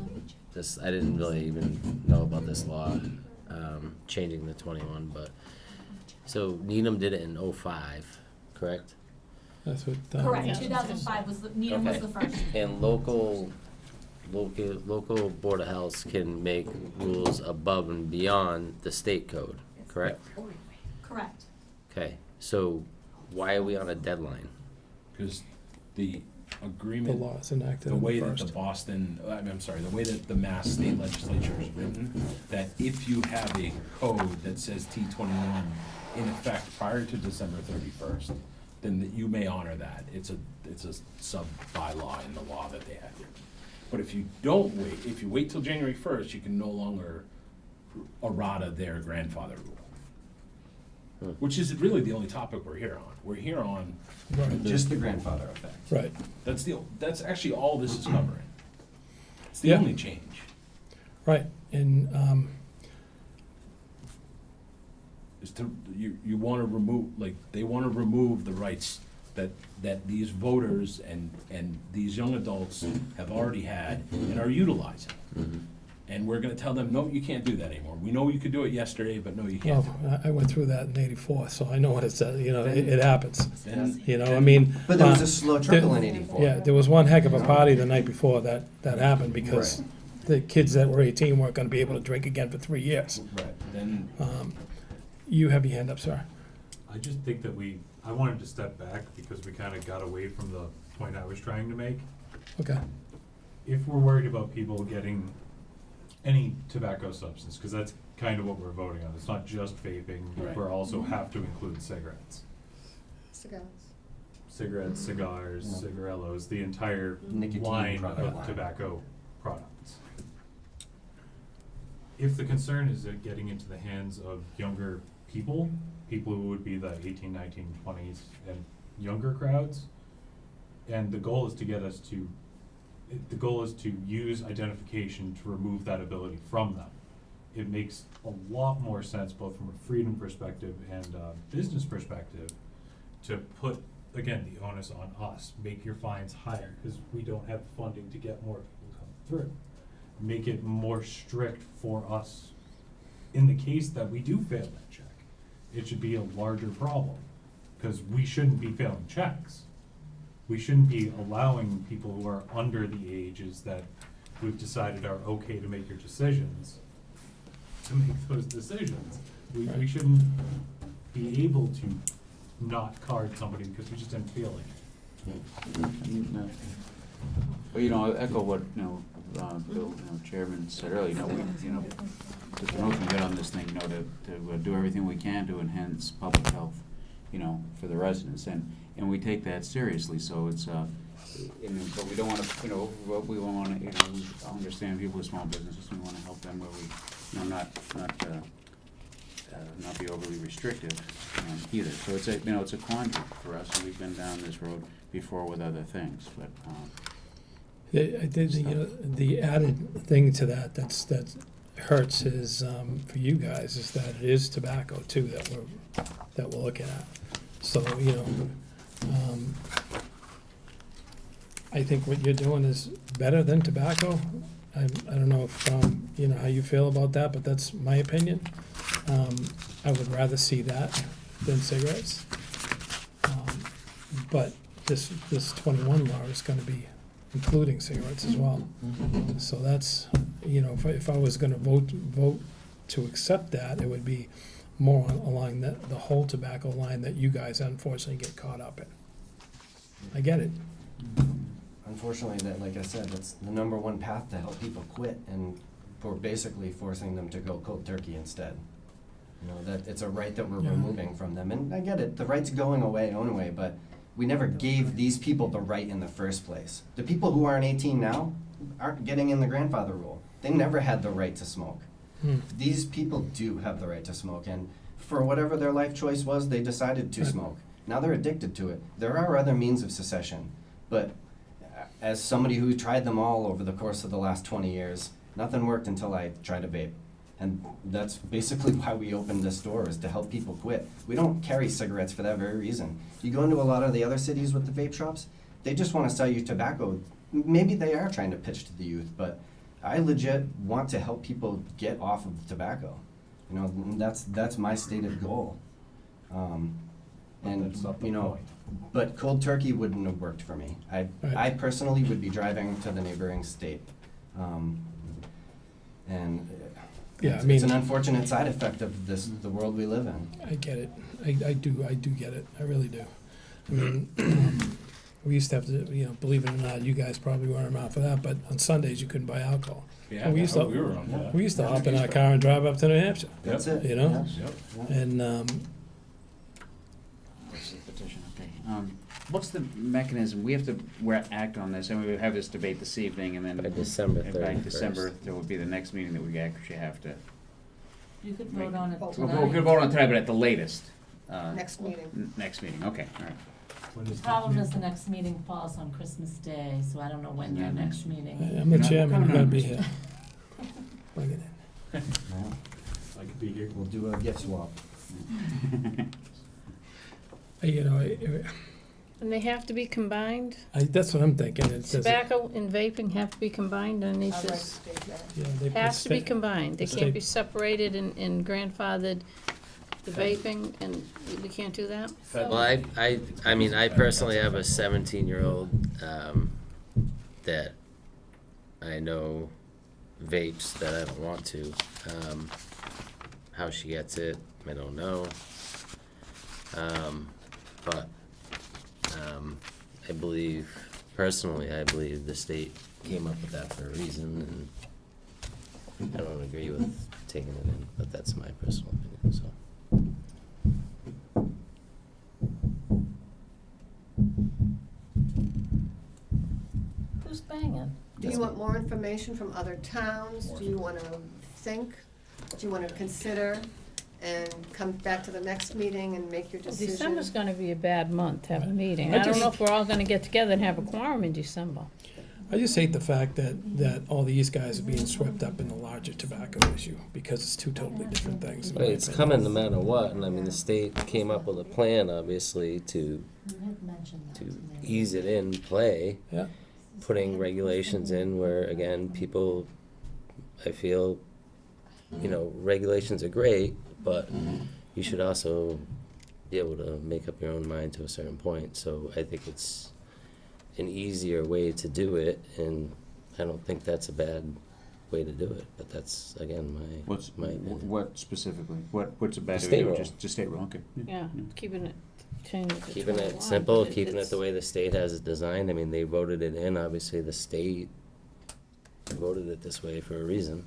I didn't really even know about this law, changing the 21, but, so Needham did it in '05, correct? That's what. Correct, 2005 was, Needham was Okay. the first. And local Board of Health can make rules above and beyond the state code, correct? Correct. Okay, so why are we on a deadline? Because the The agreement, law is enacted the on way the that the first. Boston, I'm sorry, the way that the Mass State Legislature is written, that if you have a code that says T21 in effect prior to December 31st, then that you may honor that. It's a sub-bylaw in the law that they have here. But if you don't wait, if you wait till January 1st, you can no longer errata their grandfather rule. Which is really the only topic we're here on. We're here on, Right, Just the grandfather effect. right. that's actually all this is covering. It's the Yeah. only change. Right, and, Is to, you wanna remove, like, they wanna remove the rights that these voters and these young adults have already had and are utilizing. And we're gonna tell them, no, you can't do that anymore. We know you could do it yesterday, but no, you can't do well, I went through that in '84, so I know what it says, you know, it happens. it. And- You know, I mean. But there was uh, a slow trickle in '84. Yeah, there was one heck of a party the night before that happened, because Right. the kids that were 18 weren't gonna be able to drink again for 3 years. Right. Then, You have your hand up, sir. I just think that I wanted to step back because we kind of got away from the point I was trying to make. Okay, If we're worried about people getting any tobacco substance, because that's kind of what we're voting on, it's not just vaping, Right. we also have to include cigarettes. Cigars. Cigarettes, cigars, Yeah. cigarillos, the entire Nicotine line product of line. tobacco products. If the concern is it getting into the hands of younger people who would be the 18, 19, 20s and younger crowds, and the goal is to get us to, the goal is to use identification to remove that ability from them. It makes a lot more sense, both from a freedom perspective and a business perspective, to put, again, the onus on us. Make your fines higher, because we don't have funding to get more people coming through. Make it more strict for us in the case that we do fail that check. It should be a larger problem, because we shouldn't be failing checks. We shouldn't be allowing people who are under the ages that we've decided are okay to make your decisions, to make those decisions. We shouldn't be able to not card somebody because we just didn't feel like it. Well, you know, I echo what, Bill, Chairman said earlier, we, the road can get on this thing, to do everything we can to enhance public health, for the residents, and we take that seriously, so it's, but we don't wanna, we wanna, we understand people with small businesses, we wanna help them where we, not be overly restrictive, either, so it's a quandary for us, and we've been down this road before with other things, but, I think the added thing to that that hurts is for you guys is that it is tobacco too that we're looking at. So I think what you're doing is better than tobacco. I don't know if how you feel about that, but that's my opinion. I would rather see that than cigarettes. But this 21 law is going to be including cigarettes as well. So that's, if I was gonna vote to accept that, it would be more along the whole tobacco line that you guys unfortunately get caught up in. I get it. Unfortunately, that, like I said, that's the number one path to help people quit, and we're basically forcing them to go cold turkey instead. That it's a right that we're removing from them, and I get it, the right's going away anyway, but we never gave these people the right in the first place. The people who aren't 18 now aren't getting in the grandfather rule. They never had the right to smoke. These people do have the right to smoke, and for whatever their life choice was, they decided to smoke. Now they're addicted to it. There are other means of cessation, but as somebody who tried them all over the course of the last 20 years, nothing worked until I tried a vape. And that's basically why we opened this door, is to help people quit. We don't carry cigarettes for that very reason. You go into a lot of the other cities with the vape shops, they just want to sell you tobacco. Maybe they are trying to pitch to the youth, but I legit want to help people get off of tobacco. That's my stated goal. That's not the point. But cold turkey wouldn't have worked for me. I personally would be driving to the neighboring state. And it's an unfortunate side effect of the world we live in. I get it. I do get it. I really do. I mean, we used to have to, believe it or not, you guys probably weren't around for that, but on Sundays you couldn't buy alcohol. Yeah, we used to we were on that. We used to hop in our car and drive up to New Hampshire. That's it. Yep. And what's the petition, okay. What's the mechanism, we have to act on this, and we have this debate this evening, and then. By December and by 31st. December, there will be the next meeting that we actually have to. You could vote on it We tonight. could vote on tonight, but at the latest. Next meeting. Next meeting, okay, all right. When The is problem that? is the next meeting falls on Christmas Day, so I don't know when your next meeting. I'm the chairman, I'm gonna be Numbers. here. Look at it. Yeah. I could be here. We'll do a gift swap. And they have to be combined? That's what I'm thinking. It says it- Tobacco and vaping have to be combined underneath I'd like to this? state that. yeah, they put Has to be state- combined. They the can't be state- separated and grandfathered, the vaping, and we can't do that? Well, I mean, I personally have a 17-year-old that I know vapes that I don't want to. How she gets it, I don't know. But I believe the state came up with that for a reason, and I don't agree with taking it in, but that's my personal opinion, so. Who's banging? Do you want more information from other towns? Do you want to think? Do you want to consider and come back to the next meeting and make your Well, decision? December's gonna be a bad month to have a meeting. I I don't just- know if we're all gonna get together and have a quorum in December. I just hate the fact that all these guys are being swept up in the larger tobacco issue, because it's two totally different things. in But my it's opinion. coming no matter what, and I mean, the state came up with a plan, obviously, to You had mentioned that to to me. ease it in play, Yeah, putting regulations in where, again, people, I feel, regulations are great, but you should also be able to make up your own mind to a certain point. So I think it's an easier way to do it, and I don't think that's a bad way to do it, but that's, again, my opinion. what specifically? What's a better The state way? rule. Just state rule, okay. Yeah, keeping it, changing it to Keeping 21, it simple, but keeping it it's- the way the state has it designed. I mean, they voted it in, obviously the state voted it this way for a reason.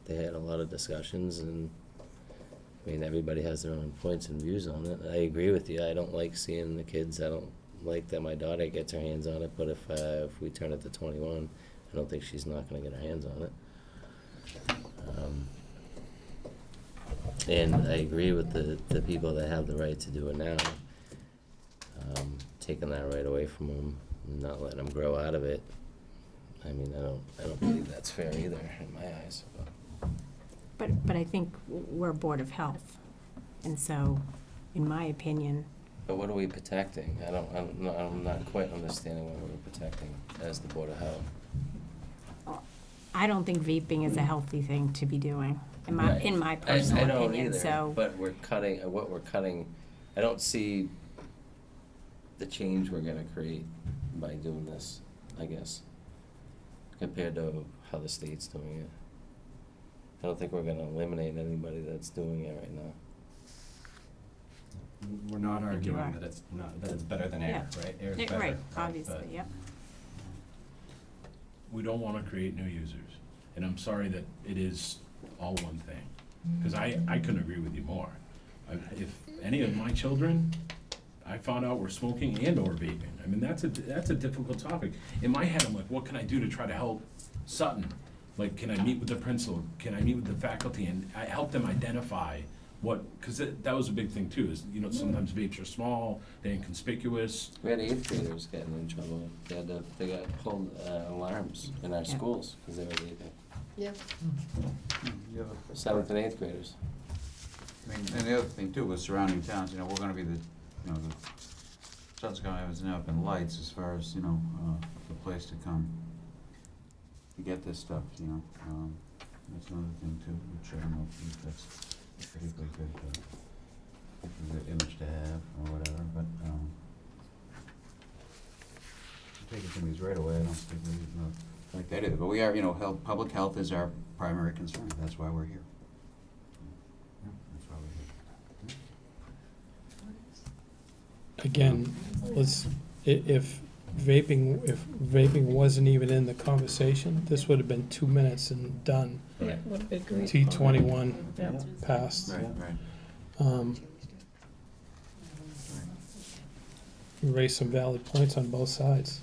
They had a lot of discussions, and, I mean, everybody has their own points and views on it. I agree with you, I don't like seeing the kids, I don't like that my daughter gets her hands on it, but if we turn it to 21, I don't think she's not gonna get her hands on it. And I agree with the people that have the right to do it now. Taking that right away from them, not letting them grow out of it. I mean, I don't believe that's fair either in my eyes. But I think we're a Board of Health, and so, in my opinion, But what are we protecting? I'm not quite understanding what we're protecting as the Board of Health. I don't think vaping is a healthy thing to be doing, in my, Right. in my I personal don't opinion, either, so. but what we're cutting, I don't see the change we're gonna create by doing this, I guess, compared to how the state's doing it. I don't think we're gonna eliminate anybody that's doing it right now. We're not I think you arguing are. that it's better than air, Yeah. right? Air's Yeah, better. right, but- obviously, yep. We don't wanna create new users, and I'm sorry that it is all one thing, cause I couldn't agree with you more. If any of my children, I found out were smoking and or vaping, I mean, that's a difficult topic. In my head, I'm like, what can I do to try to help Sutton? Like, can I meet with the principal, can I meet with the faculty, and I help them identify what, cause that was a big thing too, is, sometimes vapes are small, they're inconspicuous. We had 8th graders getting in trouble. They got pulled alarms in our Yeah. schools because they were vaping. Yeah. You have a- 7th and 8th graders. I mean, and the other thing too, with surrounding towns, we're gonna be the Sutton's gonna have its up in lights as far as, the place to come to get this stuff, that's another thing too, which I don't know if that's particularly good image to have or whatever, but, taking things right away, I don't think we, like that either, but we are, public health is our primary concern, that's why we're here. That's why we're here. Again, if vaping wasn't even in the conversation, this would have been 2 minutes and done. Yeah, would be agreed. T21 Yeah. passed. Right, right. You raised some valid points on both sides,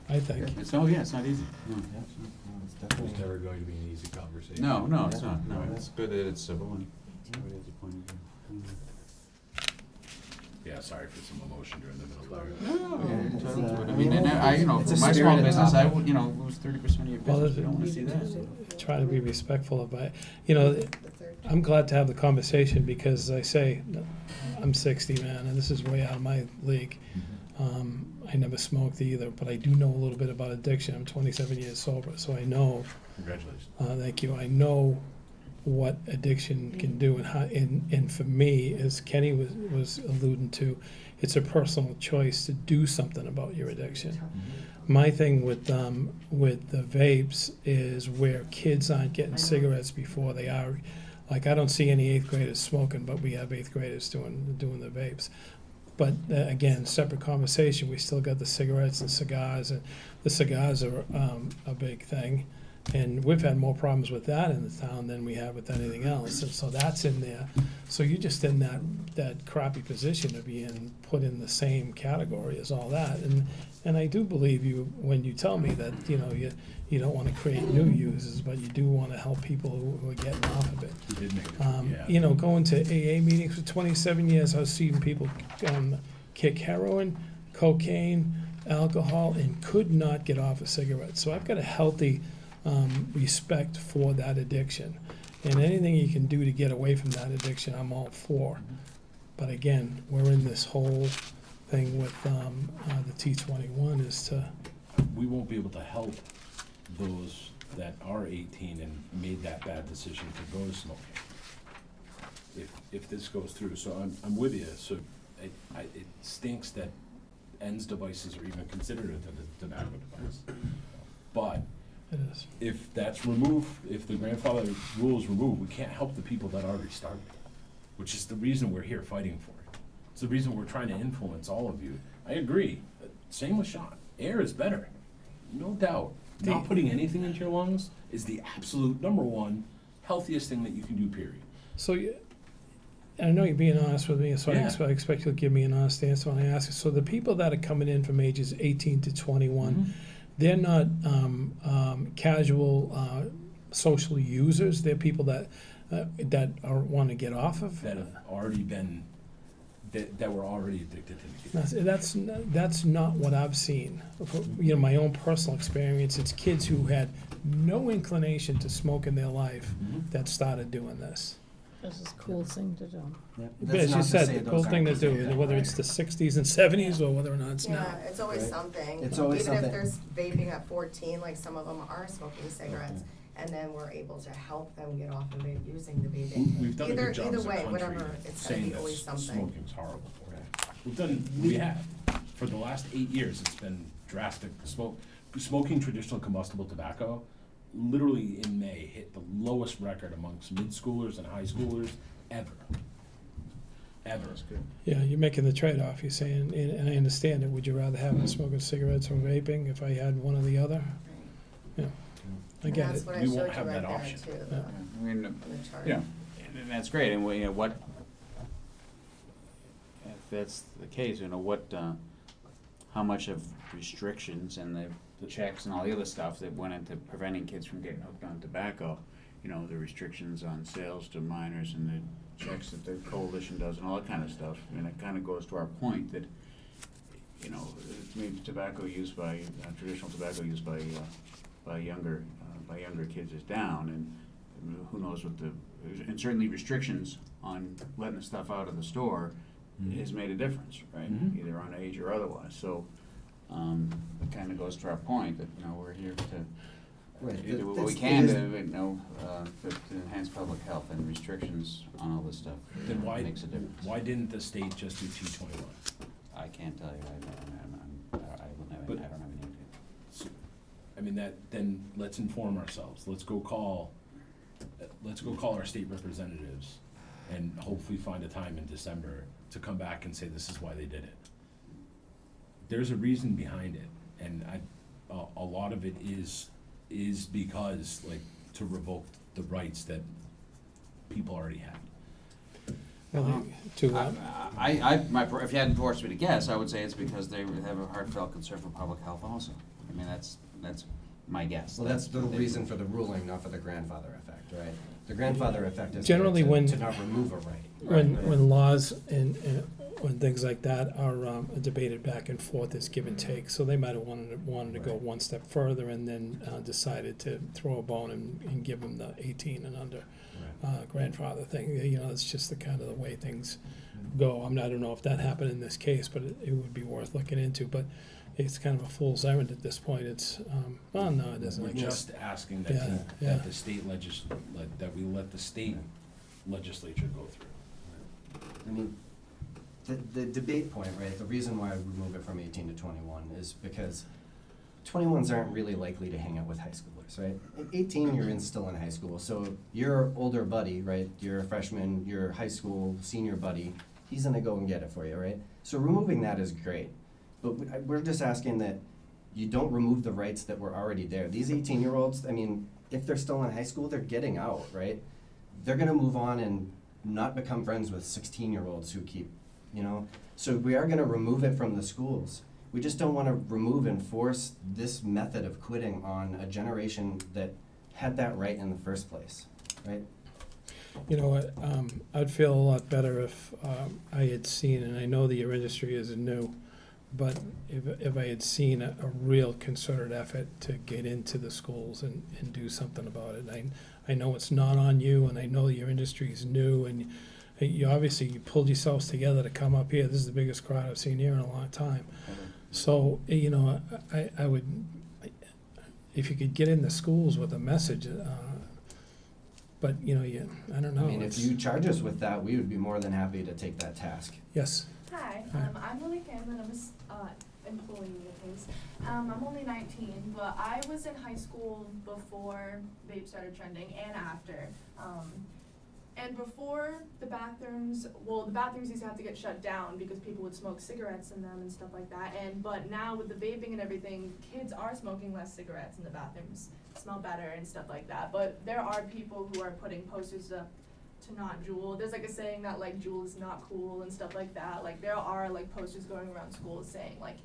I think. It's not easy. No. It's It's definitely. never going to be an easy conversation. No, it's not, no, it's good that it's civil and everybody has a point of view. Yeah, sorry for some emotion during the middle there. No, It's, entitled to it. I I mean, mean, and I, it's a for my small spirited business, I topic. would, lose 30% of your Well, business, you don't wanna see that. Try to be respectful of it. The third. I'm glad to have the conversation because I say, I'm 60, man, and this is way out of my league. I never smoked either, but I do know a little bit about addiction. I'm 27 years sober, so I know, Congratulations. thank you, I know what addiction can do and how, and for me, as Kenny was alluding to, it's a personal choice to do something about your addiction. My thing with the vapes is where kids aren't getting cigarettes before they are. Like, I don't see any 8th graders smoking, but we have 8th graders doing the vapes. But again, separate conversation, we still got the cigarettes and cigars, and the cigars are a big thing. And we've had more problems with that in the town than we have with anything else, and so that's in there. So you're just in that crappy position of being put in the same category as all that. And I do believe you when you tell me that, you don't wanna create new users, but you do wanna help people who are getting off of it. You did make it, yeah. Going to AA meetings for 27 years, I was seeing people kick heroin, cocaine, alcohol, and could not get off of cigarettes. So I've got a healthy respect for that addiction. And anything you can do to get away from that addiction, I'm all for. But again, we're in this whole thing with the T21 is to, We won't be able to help those that are 18 and made that bad decision to go to smoking. If this goes through, so I'm with you, so it stinks that ENDS devices are even considered a tobacco device. But It is. if that's removed, if the grandfather rule is removed, we can't help the people that already started, which is the reason we're here fighting for it. It's the reason we're trying to influence all of you. I agree. Same with Sean. Air is better, no doubt. Not putting anything into your lungs is the absolute number one healthiest thing that you can do, period. So, I know you're being honest with me, so Yeah. I expect you'll give me an honest answer when I ask you. So the people that are coming in from ages 18 to 21, they're not casual social users. They're people that want to get off of. That have already been, that were already addicted to nicotine. That's not what I've seen. You know, my own personal experience. It's kids who had no inclination to smoke in their life that started doing this. This is a cool thing to do. But as you said, the cool thing to do, whether it's the 60s and 70s or whether or not it's now. Yeah, it's always Right. something. It's always Even something. if there's vaping at 14, like some of them are smoking cigarettes, and then we're able to help them get off of it using the vaping. We've done a good job Either as a way, country whatever, it's gonna saying be always that something. smoking's horrible for you. We have. For the last 8 years, it's been drastic. Smoking traditional combustible tobacco, literally in May, hit the lowest record amongst mid-schoolers and high schoolers ever. Ever. Yeah, you're making the trade-off. You're saying, and I understand it. Would you rather have them smoking cigarettes or vaping if I had one or the other? Yeah, I And get that's it. what I We showed won't you have right that there option. too, Yeah. I mean, on the chart. yeah, and that's great, and you know, what, if that's the case, you know, what, how much of restrictions and the checks and all the other stuff that went into preventing kids from getting hooked on tobacco, you know, the restrictions on sales to minors and the checks that the coalition does and all that kind of stuff, and it kind of goes to our point that, you know, maybe tobacco use by, traditional tobacco use by younger kids is down, and who knows what the, and certainly restrictions on letting the stuff out of the store has made a difference, right? Mhm. Either on age or otherwise, so, it kind of goes to our point that, you know, we're here to Right. do what we That's- can it is- to, you know, to enhance public health, and restrictions on all this stuff Then why, makes a difference. why didn't the state just do T21? I can't tell you, I don't have But- an idea. So, I mean, then let's inform ourselves. Let's go call our state representatives and hopefully find a time in December to come back and say this is why they did it. There's a reason behind it, and a lot of it is because, like, to revoke the rights that people already had. Well, to, If you hadn't forced me to guess, I would say it's because they have a heartfelt concern for public health also. I mean, that's my guess. Well, that's the reason for the ruling, not for the grandfather effect, right? The grandfather effect is Generally there when- to not remove a right. when laws and when things like that are debated back and forth, there's give and take. So they might have wanted to go one step further and then decided to throw a bone and give them the 18 and under grandfather thing. You know, it's just the kind of the way things go. I don't know if that happened in this case, but it would be worth looking into. But it's kind of a fool's errand at this point. It's well, no, it isn't. We're I guess. just asking that, Yeah, yeah. that the state that we let the state legislature go through. I mean, the debate point, right, the reason why we move it from 18 to 21 is because 21s aren't really likely to hang out with high schoolers, right? At 18, you're still in high school, so your older buddy, right, your freshman, your high school senior buddy, he's gonna go and get it for you, right? So removing that is great, but we're just asking that you don't remove the rights that were already there. These 18-year-olds, I mean, if they're still in high school, they're getting out, right? They're gonna move on and not become friends with 16-year-olds who keep, you know? So we are gonna remove it from the schools. We just don't wanna remove and force this method of quitting on a generation that had that right in the first place, right? You know what, I'd feel a lot better if I had seen, and I know that your industry is new, but if I had seen a real concerted effort to get into the schools and do something about it. I know it's not on you, and I know your industry is new, and you obviously you pulled yourselves together to come up here. This is the biggest crowd I've seen here in a long time. So, you know, I would, if you could get in the schools with a message, but, you know, I don't know. I mean, if it's- you charge us with that, we would be more than happy to take that task. Yes, Hi, Hi. I'm Lily Cameron. I'm a employee it is. I'm only 19, but I was in high school before vape started trending and after. And before the bathrooms used to have to get shut down because people would smoke cigarettes in them and stuff like that. But now with the vaping and everything, kids are smoking less cigarettes in the bathrooms, smell better and stuff like that. But there are people who are putting posters up to not Juul. There's like a saying that like Juul is not cool and stuff like that. Like there are like posters going around schools saying like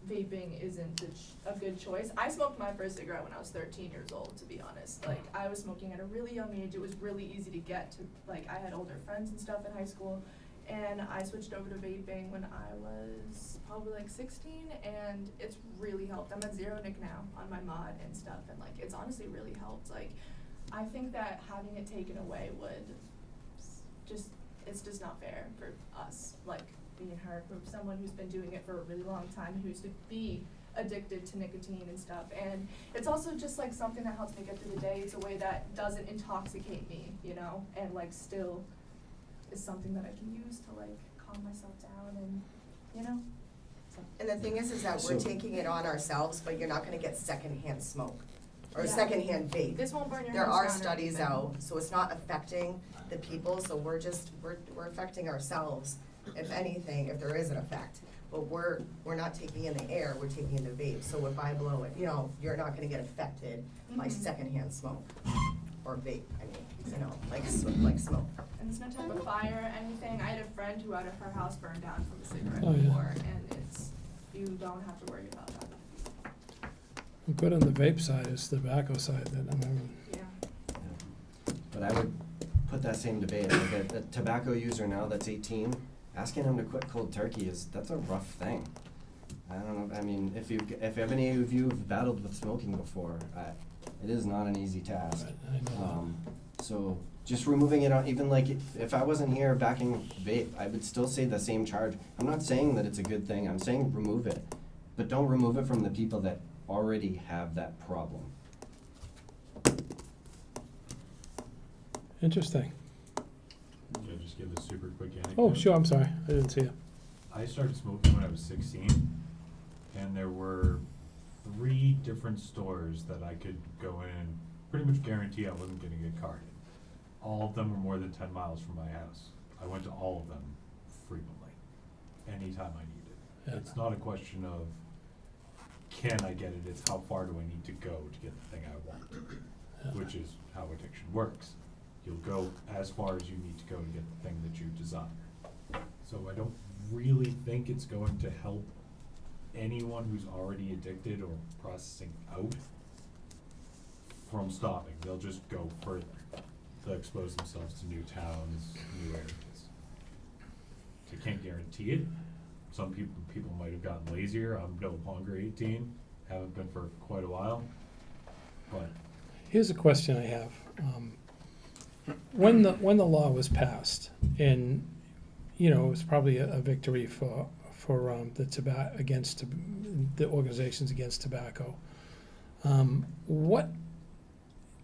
vaping isn't a good choice. I smoked my first cigarette when I was 13 years old, to be honest. Like I was smoking at a really young age. It was really easy to get to. Like I had older friends and stuff in high school, and I switched over to vaping when I was probably like 16, and it's really helped. I'm at zero nic now on my mod and stuff, and like it's honestly really helped. Like I think that having it taken away would it's just not fair for us, like me and her, for someone who's been doing it for a really long time and who's to be addicted to nicotine and stuff. And it's also just like something that helps me get through the day. It's a way that doesn't intoxicate me, you know, and like still is something that I can use to like calm myself down and, you know. So. And the thing is that we're taking it on ourselves, but you're not gonna get secondhand smoke or secondhand vape. This won't burn your There hands are down or studies anything. out, so it's not affecting the people, so we're affecting ourselves, if anything, if there is an effect. But we're not taking in the air, we're taking in the vape, so if I blow it, you know, you're not gonna get affected by secondhand smoke, or vape, I mean, you know, like smoke. And there's no type of fire or anything. I had a friend who had her house burned down from a cigarette Oh, yeah. before, and you don't have to worry about that. Good on the vape side is the tobacco side that I'm having. Yeah. But I would put that same debate, like a tobacco user now that's 18, asking him to quit cold turkey that's a rough thing. I don't know, I mean, if any of you have battled with smoking before, it is not an easy task. I know. So just removing it, even like if I wasn't here backing vape, I would still say the same charge. I'm not saying that it's a good thing, I'm saying remove it. But don't remove it from the people that already have that problem. Interesting. Can I just give a super quick anecdote? Oh, sure, I'm sorry, I didn't see it. I started smoking when I was 16, and there were 3 different stores that I could go in and pretty much guarantee I wasn't gonna get carded. All of them were more than 10 miles from my house. I went to all of them frequently, anytime I needed. Yeah. It's not a question of can I get it, it's how far do I need to go to get the thing I want, which is how addiction works. You'll go as far as you need to go to get the thing that you desire. So I don't really think it's going to help anyone who's already addicted or processing out from stopping. They'll just go further. They'll expose themselves to new towns, new areas. So I can't guarantee it. Some people might have gotten lazier. I'm no longer 18, haven't been for quite a while, but. Here's a question I have. When the law was passed, and, you know, it was probably a victory for the organizations against tobacco. What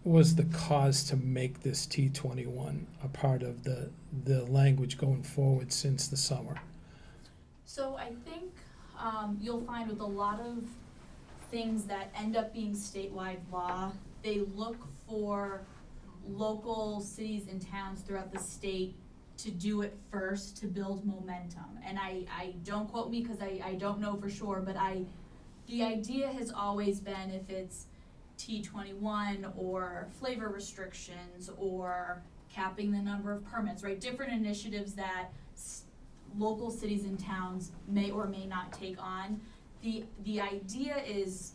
was the cause to make this T21 a part of the language going forward since the summer? So I think you'll find with a lot of things that end up being statewide law, they look for local cities and towns throughout the state to do it first to build momentum. And I don't quote me because I don't know for sure, but the idea has always been if it's T21 or flavor restrictions or capping the number of permits, right? Different initiatives that local cities and towns may or may not take on. The idea is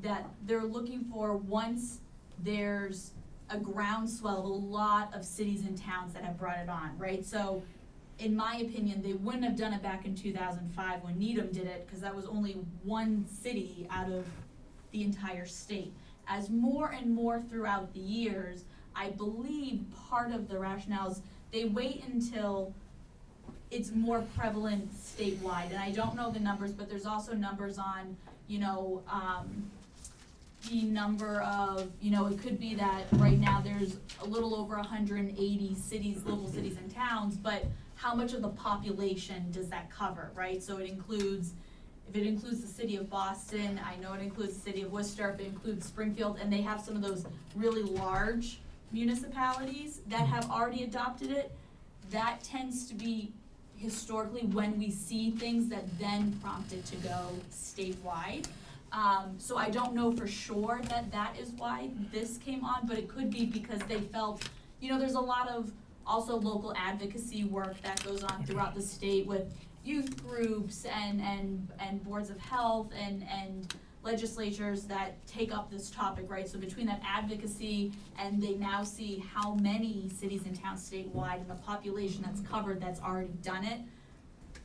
that they're looking for, once there's a groundswell of a lot of cities and towns that have brought it on, right? So in my opinion, they wouldn't have done it back in 2005 when Needham did it, because that was only one city out of the entire state. As more and more throughout the years, I believe part of the rationale is they wait until it's more prevalent statewide, and I don't know the numbers, but there's also numbers on, you know, the number of, you know, it could be that right now there's a little over 180 cities, local cities and towns, but how much of the population does that cover, right? So it includes if it includes the city of Boston, I know it includes the city of Worcester, if it includes Springfield, and they have some of those really large municipalities that have already adopted it, that tends to be historically when we see things that then prompt it to go statewide. So I don't know for sure that that is why this came on, but it could be because they felt, you know, there's a lot of also local advocacy work that goes on throughout the state with youth groups and boards of health and legislatures that take up this topic, right? So between that advocacy and they now see how many cities and towns statewide and the population that's covered that's already done it,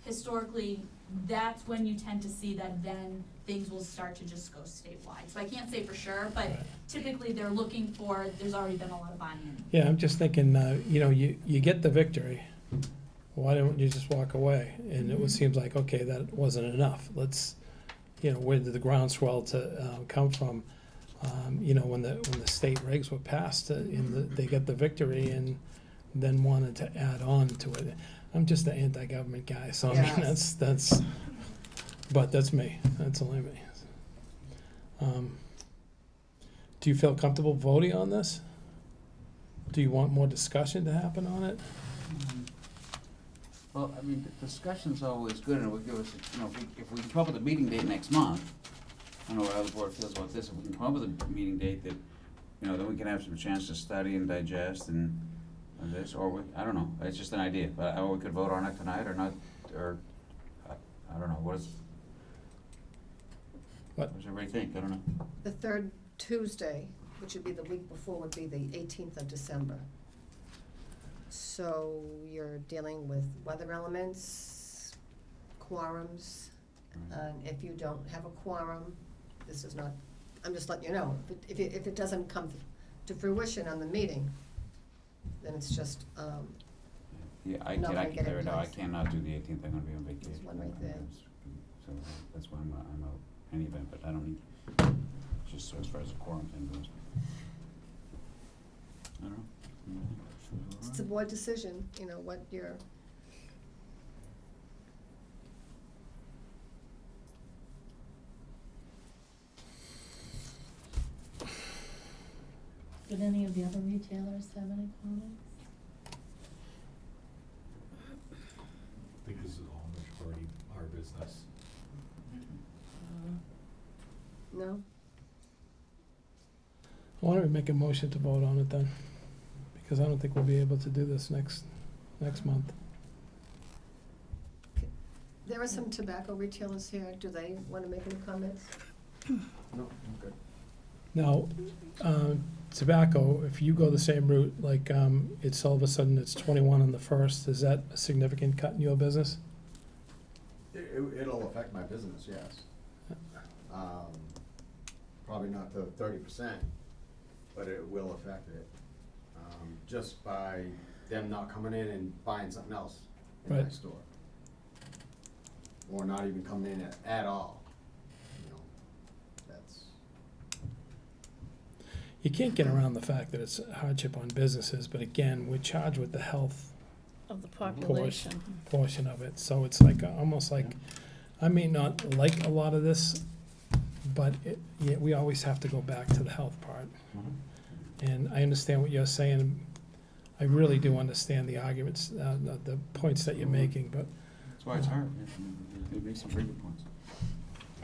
historically, that's when you tend to see that then things will start to just go statewide. So I can't say for sure, but typically they're looking for, there's already been a lot of buy-in. Yeah, I'm just thinking, you know, you get the victory. Why don't you just walk away? And it seems like, okay, that wasn't enough. Let's, you know, where did the groundswell to come from? You know, when the state regs were passed, they got the victory and then wanted to add on to it. I'm just an anti-government guy, so I mean, Yes. but that's me. That's only me. Do you feel comfortable voting on this? Do you want more discussion to happen on it? Well, I mean, the discussion's always good, and it would give us, you know, if we can come up with a meeting date next month, I don't know how the board feels about this, if we can come up with a meeting date that, you know, then we can have some chance to study and digest and this, or we, I don't know, it's just an idea, but we could vote on it tonight or not, or, I don't know, what does everybody think? I don't know. The third Tuesday, which would be the week before, would be the 18th of December. So you're dealing with weather elements, quorums, and if you don't have a quorum, this is not, I'm just letting you know, if it doesn't come to fruition on the meeting, then it's just, Yeah, I not gonna get it clear it out. I placed. cannot do the 18th, I'm gonna be on vacation. There's one right there. So that's why I'm out any event, but I don't need, just as far as the quorum thing goes. I don't know. it's a board decision, you know, what you're, Did any of the other retailers have any comments? I think this is all majority our business. no? Why don't we make a motion to vote on it then? Because I don't think we'll be able to do this next month. There are some tobacco retailers here, do they wanna make any comments? No, I'm good. Now, tobacco, if you go the same route, like, it's all of a sudden it's 21 on the 1st, is that a significant cut in your business? It'll affect my business, yes. Probably not to 30%, but it will affect it. Just by them not coming in and buying something else in my Right. store. Or not even coming in at all, you know, that's. You can't get around the fact that it's a hardship on businesses, but again, we're charged with the health Of the population. portion of it, so it's like, almost like, I may not like a lot of this, but yeah, we always have to go back to the health part. And I understand what you're saying, I really do understand the arguments, the points that you're making, but That's why it's hard. It makes some very good points.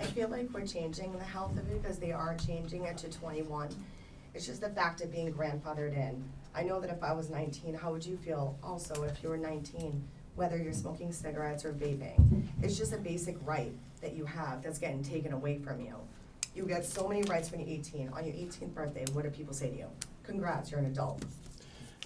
I feel like we're changing the health of it because they are changing it to 21. It's just the fact of being grandfathered in. I know that if I was 19, how would you feel also if you were 19, whether you're smoking cigarettes or vaping? It's just a basic right that you have that's getting taken away from you. You get so many rights when you're 18. On your 18th birthday, what do people say to you? Congrats, you're an adult.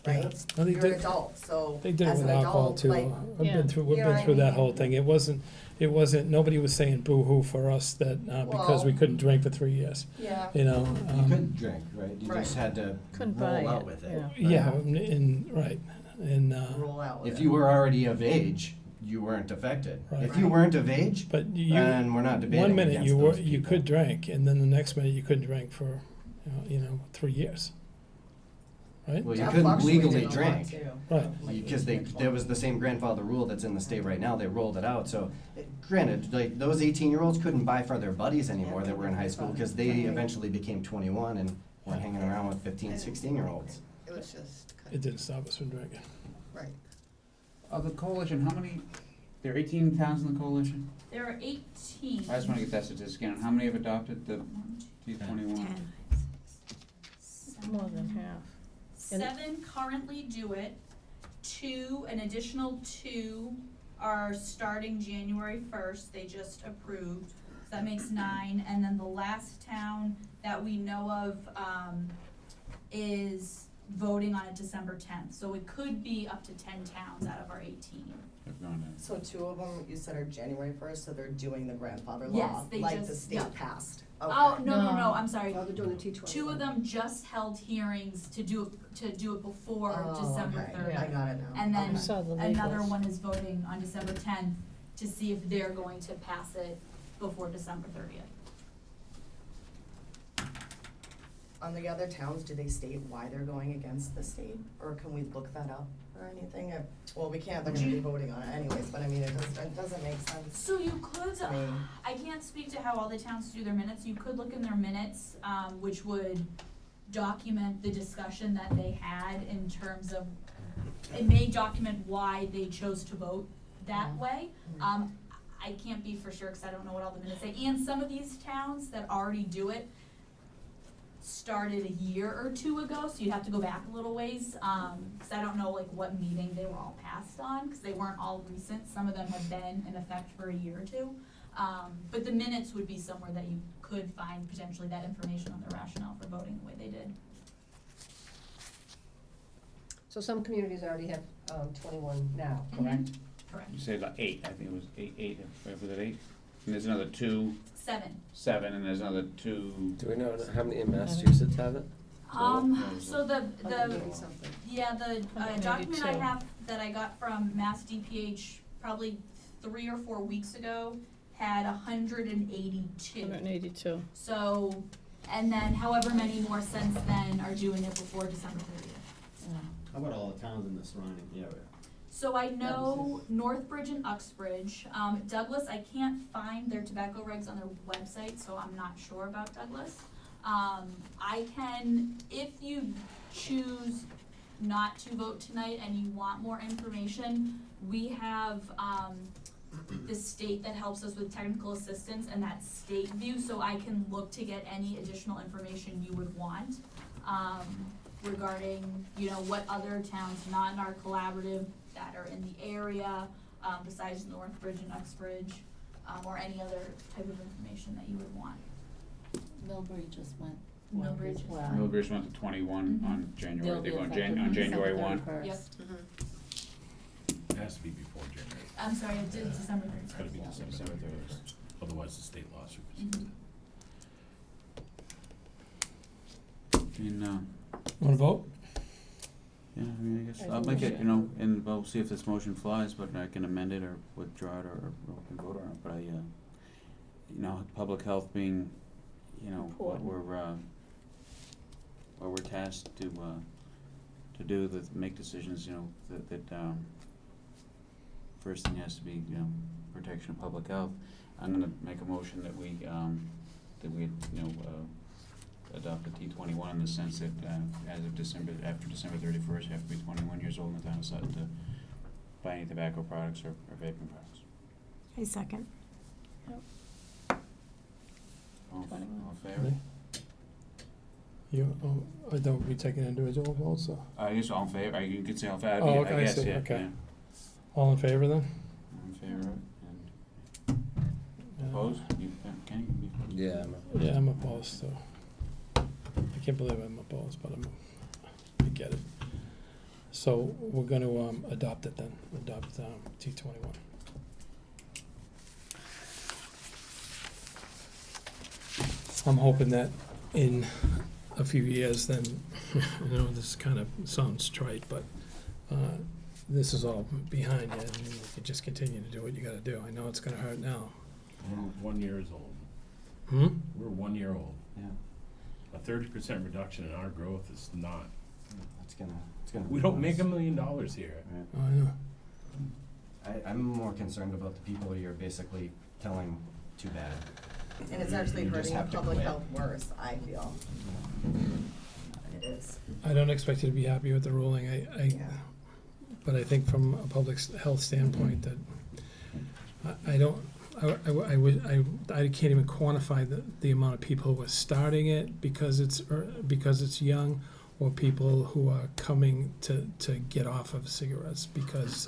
Right? Yeah. Well, they You're an did- adult, so they did it as with an alcohol adult, too. like, We've Yeah. been through, we've You know been what I through that mean? whole thing. It wasn't, nobody was saying boo-hoo for us that, because we Well- couldn't drink for 3 years, yeah. you know? You couldn't drink, right? You just had to Couldn't buy roll out it, with yeah. it. Yeah, and, right, and, Roll out with If it. you were already of age, you weren't affected. Right. If you weren't of age, but you, then we're not debating one minute against you were, those you people. could drink, and then the next minute you couldn't drink for, 3 years. Right? Well, you That couldn't fluctuated legally a lot, drink. too. Right. Because there was the same grandfather rule that's in the state right now, they rolled it out, so granted, like, those 18-year-olds couldn't buy for their buddies anymore that were in high school, because they eventually became 21 and were hanging around with 15, 16-year-olds. It was just, It didn't stop us from drinking. right. The coalition, how many, there are 18 towns in the coalition? There are 18. I just wanna get that statistic on, how many have adopted the T21? 10. More than half. 7 currently do it. 2, an additional 2 are starting January 1st. They just approved. So that makes 9. And then the last town that we know of is voting on it December 10th. So it could be up to 10 towns out of our 18. Have gone in. So 2 of them, you said, are January 1st, so they're doing the grandfather law, Yes, they like just- the state yeah. passed. Oh, Okay. no, I'm sorry. Oh, they're doing the T21. 2 of them just held hearings to do it before Oh, December okay. 30th. I got it now. And then I saw the another legals. one is voting on December 10th to see if they're going to pass it before December 30th. On the other towns, do they state why they're going against the state, or can we look that up or anything? Well, we can't, they're gonna be voting on it anyways, but I mean, it doesn't make sense. So you could, to me. I can't speak to how all the towns do their minutes, you could look in their minutes, which would document the discussion that they had in terms of, it may document why they chose to vote that way. I can't be for sure, cause I don't know what all the minutes say, and some of these towns that already do it started a year or 2 ago, so you'd have to go back a little ways, cause I don't know like what meeting they were all passed on, cause they weren't all recent, some of them have been in effect for a year or 2. But the minutes would be somewhere that you could find potentially that information on the rationale for voting the way they did. So some communities already have 21 now, correct? Correct. You said like 8, I think it was 8, was it 8? And there's another 2, 7, and there's another 2. Do we know how many in Massachusetts have it? So the 180-something. yeah, the document I have that I got from Mass DPH probably 3 or 4 weeks ago had 182. 182. So, and then however many more since then are doing it before December 30th. How about all the towns in the surrounding area? So I know Northbridge and Uxbridge. Douglas, I can't find their tobacco regs on their website, so I'm not sure about Douglas. I can, if you choose not to vote tonight and you want more information, we have the state that helps us with technical assistance and that state view, so I can look to get any additional information you would want regarding, what other towns not in our collaborative that are in the area, besides Northbridge and Uxbridge, or any other type of information that you would want. Millbury just went. Millbury as just well. Millbury's went to 21 on January, They'll they're be going effective on January 1. December 31st. Yep. It has to be before January. I'm sorry, it did December 31st. It's gotta be yeah. December 31st, otherwise the state law supersedes it. And, Wanna vote? yeah, I mean, I guess, I I'll think make we it, should. and we'll see if this motion flies, but I can amend it or withdraw it, or we can vote on it, but public health being, what Important. we're tasked to do, make decisions, that first thing has to be, protection of public health. I'm gonna make a motion that we, adopt the T21 in the sense that, as of after December 31st, you have to be 21 years old in the town of Sutton to buy any tobacco products or vaping products. I second. All 21. in favor? I don't, we take an individual vote, so. I guess all in favor, you could say all in favor, Oh, I okay, I guess, see, yeah, okay. yeah. All in favor then? All in favor, and opposed? Kenny, you be opposed? Yeah. Yeah, I'm opposed too. I can't believe I'm opposed, but I get it. So we're gonna, adopt it then, adopt, T21. I'm hoping that in a few years then, this kind of sounds trite, but, this is all behind you and you can just continue to do what you gotta do. I know it's gonna hurt now. We're 1 year old. Hmm? We're 1 year old. Yeah. A 30% reduction in our growth is not. It's gonna It's gonna be We don't make nuts. $1 million here. Oh, I know. I'm more concerned about the people you're basically telling too bad. And it's actually You just hurting have to public quit. health worse, I feel. It is. I don't expect you to be happy with the ruling. Yeah. But I think from a public health standpoint that I don't, I can't even quantify the amount of people who are starting it because it's young, or people who are coming to get off of cigarettes because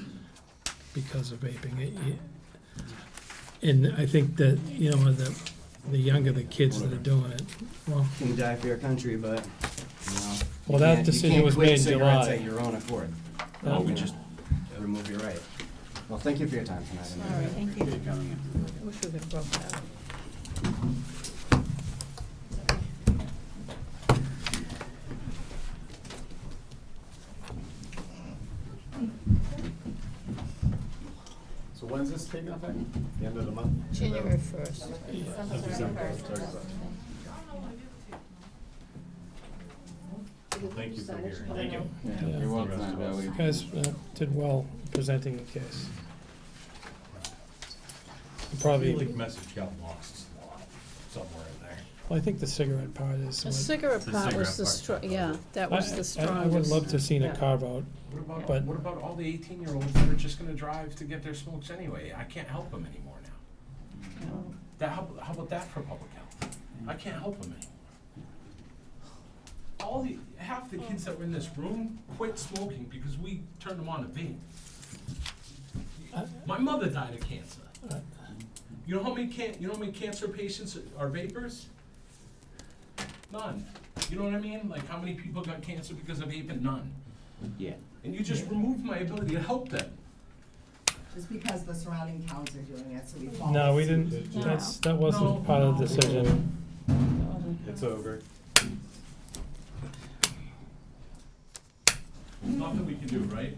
of vaping. And I think that, you know, the younger the kids that are doing it, well, You can die for your country, but, you know. Well, you that can't- decision you can't was quit made in cigarettes July. at your own accord. No, You we know, just- remove your right. Well, thank you for your time tonight. All right, thank you. You're coming in. I wish we could have broke that up. So when's this taking effect? The end of the month? January 1st. Thank you for hearing. Thank you. Yeah. You're welcome. you guys did well presenting the case. Probably, The message got lost somewhere in there. well, I think the cigarette part is. The what- cigarette The part was cigarette the part. yeah, that was the strongest. I would love to have seen Yeah. a carve out. But- What about all the 18-year-olds that are just gonna drive to get their smokes anyway? I can't help them anymore now. How about that for public health? I can't help them anymore. Half the kids that were in this room quit smoking because we turned them on to vape. My mother died of cancer. You know how many cancer patients are vapors? None. You know what I mean? Like, how many people got cancer because of vaping? None. Yeah. And you just removed my ability to help them. Just because the surrounding towns are doing it, so we follow. No, we suit. didn't, No. that wasn't part of the decision. It's over. Nothing we can do, right?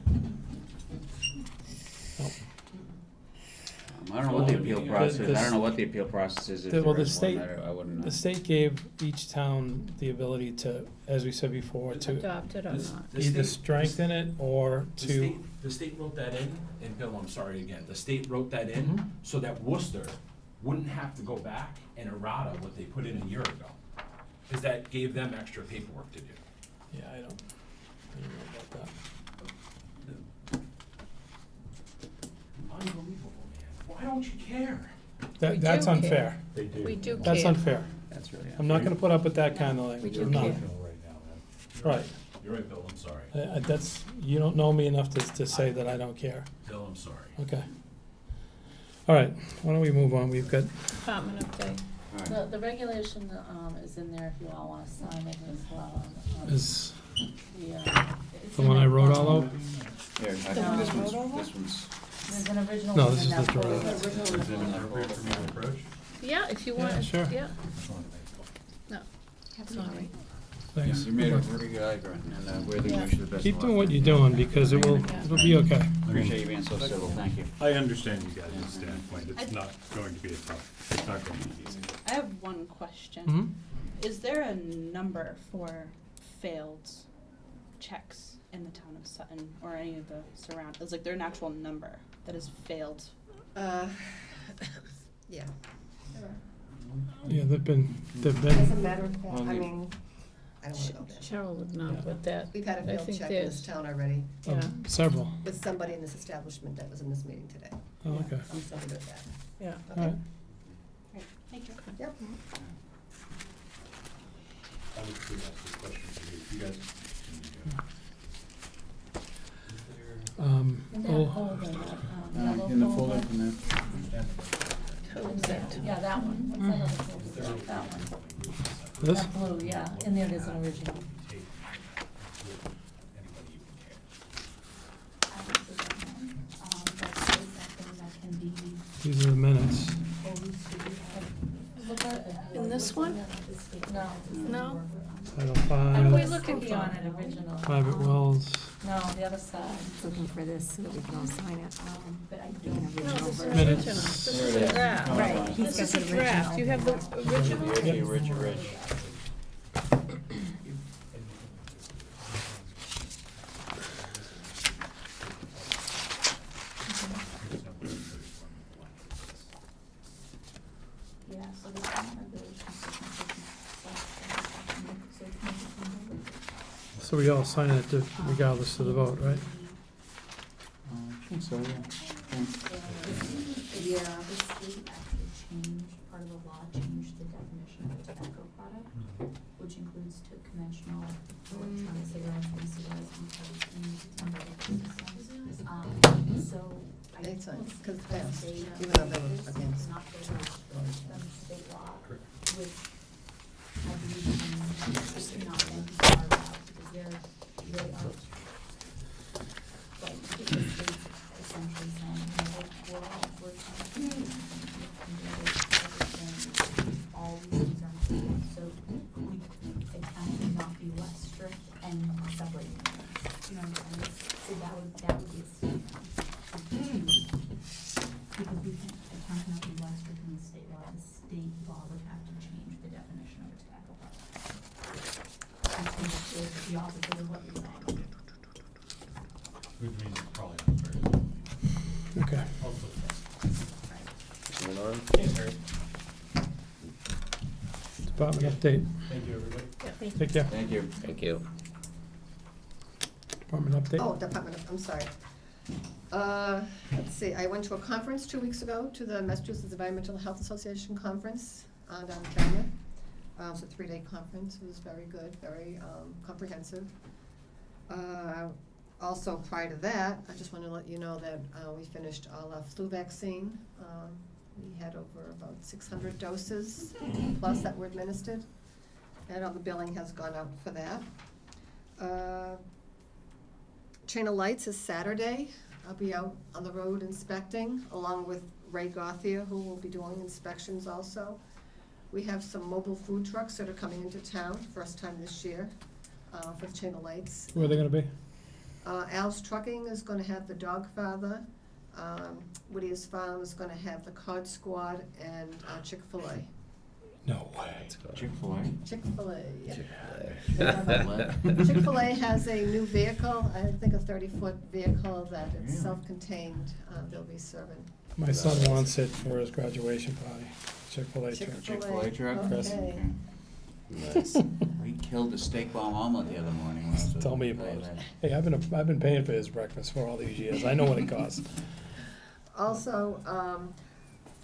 I don't know what the appeal The- process, the- I don't know what the appeal process is, if the- well, there the is one, state- I wouldn't know. The state gave each town the ability to, as we said before, to Adopt it or This- not. the either state- strengthen it or The state wrote that in, and Bill, I'm sorry again, the state wrote that in Mhm. so that Worcester wouldn't have to go back and errata what they put in a year ago. Cause that gave them extra paperwork to do. Yeah, I don't know about that. Unbelievable, man. Why don't you care? We That's do unfair. care. They do. We do care. That's unfair. That's really. I'm not gonna put up with that kind of language. do I'm not. care. Emotional right now, man. Right. You're right, Bill, I'm sorry. That's, you don't know me enough to say that I don't care. Bill, I'm sorry. Okay. All right, why don't we move on? We've got, Department update. The regulation, is in there if you all wanna sign it as well. is It's the in one I the- wrote all out? Here, I The think one this you one's, wrote over? this one's, There's an original. No, one this in is that the folder. draft. Original Is in it the folder. appropriate for me to approach? Yeah, if you Yeah, want, sure. yeah. No, sorry. Thanks. you made a pretty good argument, and we think we should the best. Keep of doing luck. what you're doing because it'll be okay. Appreciate you being so civil, thank you. I understand you guys' standpoint. It's not going to be it's not going to be easy. I have one question. Mhm. Is there a number for failed checks in the town of Sutton or any of the surround? Is like there an actual number that has failed? Yeah. Yeah, they've been, As a matter of fact, Well, I you- mean, I don't wanna go there. Cheryl would not with that. We've had a I failed think check in this there's- town already Yeah. several. with somebody in this establishment that was in this meeting today. Oh, okay. I'm so good at that. Yeah. All right. Great, thank you. Yep. I would just ask this question to you. You guys. In that Oh, folder, yellow In the folder. folder from there. Yeah, that one. What's that other folder? That one. this? That blue, yeah. In there, there's an original. That's something that can be. These are the minutes. Look at it. In this one? No. No? Title What are we 5, looking for? On it original. private wells. No, the other side. Looking for this so that we can all sign it. But I In don't. an No, original this is version. Minutes. original. This There is it a is. draft. Right, he's This got is the a original. draft. You have the original? Rich. So we all sign it regardless of the vote, right? I think so, yeah. Yeah. The state actually changed, part of the law changed the definition of a tobacco product, which includes to conventional electronic cigarettes, e-cigarettes, and so I It's don't fine, think 'cause it that passed, they, even though they were against. not the state law, which I believe is not going to be part of that, because they are, like, the state's essentially saying, you know, we're trying to do everything, all these things are included, so it kind of cannot be less strict and separating them, you know what I'm saying? So that would be a statement. Because we can, a town cannot be less strict than the state law, the state law would have to change the definition of a tobacco product. Which is the opposite of what you're saying. Which means it's probably not very. Okay. Also, Moving on. Department update. thank you, everybody. Take care. Thank you. Thank you. Department update. Oh, I'm sorry. Let's see, I went to a conference 2 weeks ago, to the Massachusetts Environmental Health Association Conference down in Canada. It was a 3-day conference, it was very good, very comprehensive. Also, prior to that, I just want to let you know that we finished all our flu vaccine. We had over about 600 doses plus that were administered, and all the billing has gone out for that. Chain of Lights is Saturday. I'll be out on the road inspecting, along with Ray Gothier, who will be doing inspections also. We have some mobile food trucks that are coming into town, first time this year, for the Chain of Lights. Where are they gonna be? Al's Trucking is gonna have the Dog Father. Woody's Farm is gonna have the Cod Squad and Chick-fil-A. No way. Chick-fil-A. Chick-fil-A, yeah. Chick-fil-A. Chick-fil-A has a new vehicle, I think a 30-foot vehicle that it's Really? self-contained, they'll be serving. My son wants it for his graduation party. Chick-fil-A truck. Chick-fil-A truck? Okay. Nice. He killed a steak bomb omelet the other morning. when I was with Tell me him. about it. Hey, I've been paying for his breakfast for all these years. I know what it costs. Also,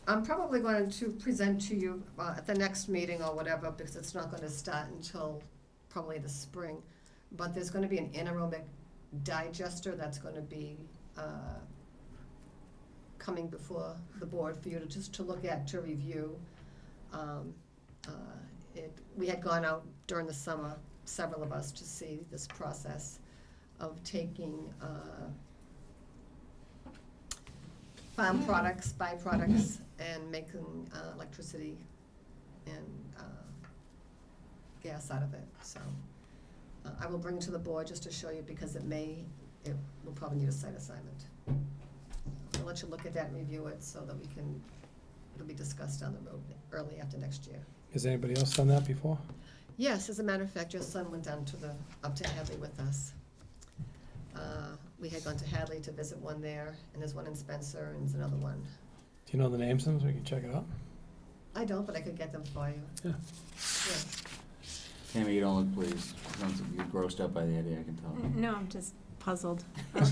I'm probably going to present to you at the next meeting or whatever, because it's not going to start until probably the spring. But there's going to be an anaerobic digester that's going to be coming before the board for you to just to look at, to review. We had gone out during the summer, several of us, to see this process of taking farm products, byproducts, and making electricity and gas out of it. So I will bring it to the board just to show you, because it will probably need a site assignment. I'll let you look at that and review it so that it'll be discussed down the road early after next year. Has anybody else done that before? Yes, as a matter of fact, your son went down up to Hadley with us. We had gone to Hadley to visit one there, and there's one in Spencer, and there's another one. Do you know the names of them so we can check it out? I don't, but I could get them for you. Yeah. Yes. Tammy, you don't look pleased. You're grossed up by the idea, I can tell. No, I'm just puzzled.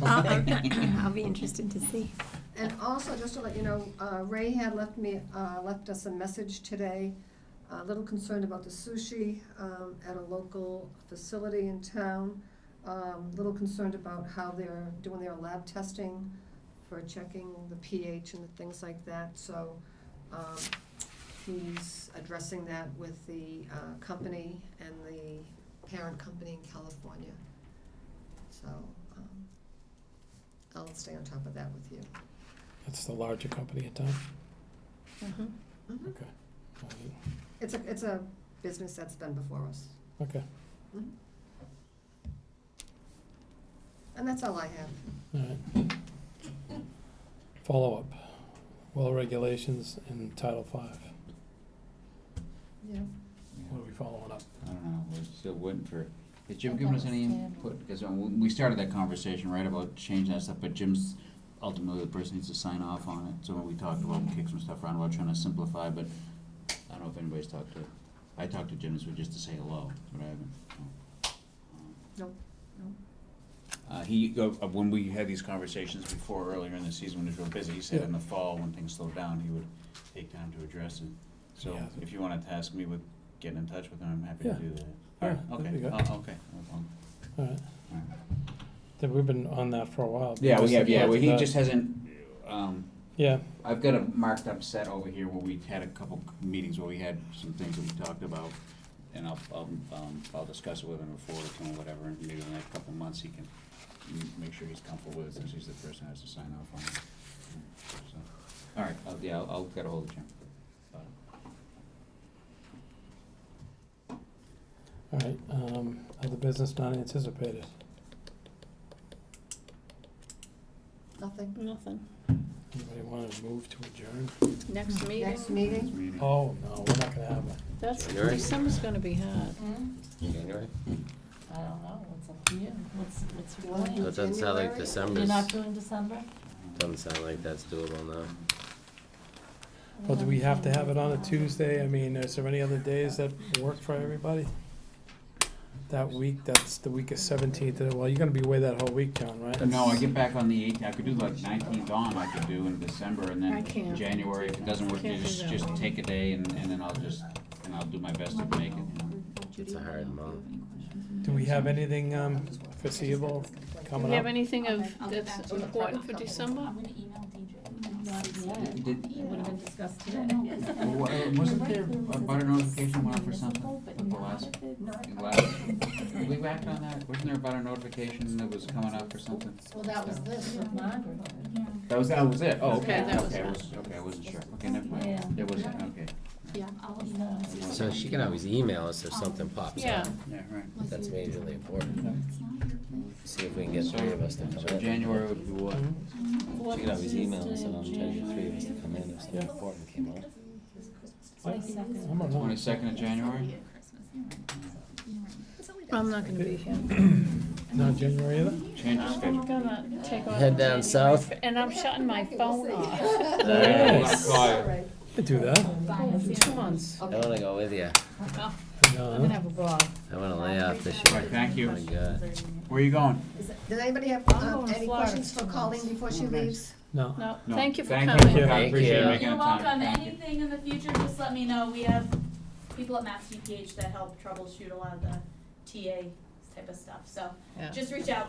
I'll be interested to see. And also, just to let you know, Ray had left us a message today, a little concerned about the sushi at a local facility in town. Little concerned about how they're doing their lab testing for checking the pH and things like that. So he's addressing that with the company and the parent company in California. So I'll stay on top of that with you. That's the larger company in town? Mm-hmm. Mm-hmm. Okay. It's a business that's been before us. Okay. Mhm. And that's all I have. All right. Follow-up. Well regulations in Title V. Yeah. What are we following up? I don't know, we're still waiting for, has Jim given us any input? Because we started that conversation, right, about changing that stuff, but Jim's ultimately the person who needs to sign off on it. So when we talked about, kick some stuff around about trying to simplify, but I don't know if anybody's talked to, I talked to Jim this week just to say hello, but I haven't. So, Nope. When we had these conversations before, earlier in the season, when he was real busy, he said Yeah. in the fall, when things slowed down, he would take time to address it. So Yeah. if you wanna task me with getting in touch with him, I'm happy to Yeah. do that. Yeah, Alright, that'd okay, be good. okay. All right. Alright. Then we've been on that for a while. Yeah, we have, yeah, well, he That- just hasn't, Yeah, I've got a marked up set over here where we had a couple meetings where we had some things that we talked about, and I'll discuss it with him or forward it to him, whatever, and maybe in the next couple of months he can make sure he's comfortable with it, since he's the person who has to sign off on it. So, all right, I'll get a hold of Jim. all right, other business not anticipated. Nothing? Nothing. Anybody want to move to adjourn? Next meeting? Next meeting? Oh, no, we're not gonna have one. That's, January? December's gonna be hard. January? I don't know, what's up to you? What's your Well, plan? That doesn't sound like January? December's, You're not doing December? doesn't sound like that's doable now. Well, do we have to have it on a Tuesday? I mean, is there any other days that work for everybody? That week, that's the week of 17th, well, you're gonna be away that whole week, John, right? No, I get back on the 8th, I could do like 19th on, I could do in December, and I then can't. January, if it doesn't work, Can't do that just one. take a day, and then I'll do my best to make it, you know. It's a hard month. Do we have anything foreseeable Do coming we have up? anything I'll get back that's to you. important for December? I'm gonna email DJ. Not yet. Did- It would have been discussed today. Wasn't there a butter notification went out for something at the last, we backed on that? Wasn't there a butter notification that was coming up for something? Well, that was this with Margaret. That was it? Oh, okay, Okay, that was okay, it. I wasn't sure. Okay, never mind. Yeah. It was, okay. Yeah, I'll email it. So she can always email us if something pops Yeah. up. Yeah, right. That's majorly important. See if we can get three of us to come So in. January would be what? She can always email us and I'll try to get three of us to come in if something important came up. I don't know. 22nd of January? I'm not gonna be here. Not January either? Change the I'm schedule. gonna take off. Head down south. And I'm shutting my phone off. Nice. Call Could do that. For 2 months. I wanna go with you. Oh, No, I'm gonna have a ball. I wanna lay off this All year. right, thank you. My God. Where are you going? Does anybody have I'm going to any Florida questions for for 2 Colleen months. before she Oh, nice. leaves? No. No, No. thank you for Thank coming. you. I Thank appreciate you. you making You're the time. welcome. Thank you. Anything in the future, just let me know. We have people at Mass DPH that help troubleshoot a lot of the TA type of stuff. So Yeah. just reach out.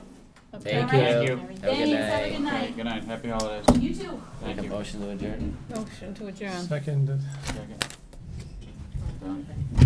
Okay. Thank All you. right. Thank you. Have a good Thanks. Have a night. good night. Good night, happy holidays. You too. Thank Make a you. motion to adjourn. Motion to adjourn. Second. Second. Done.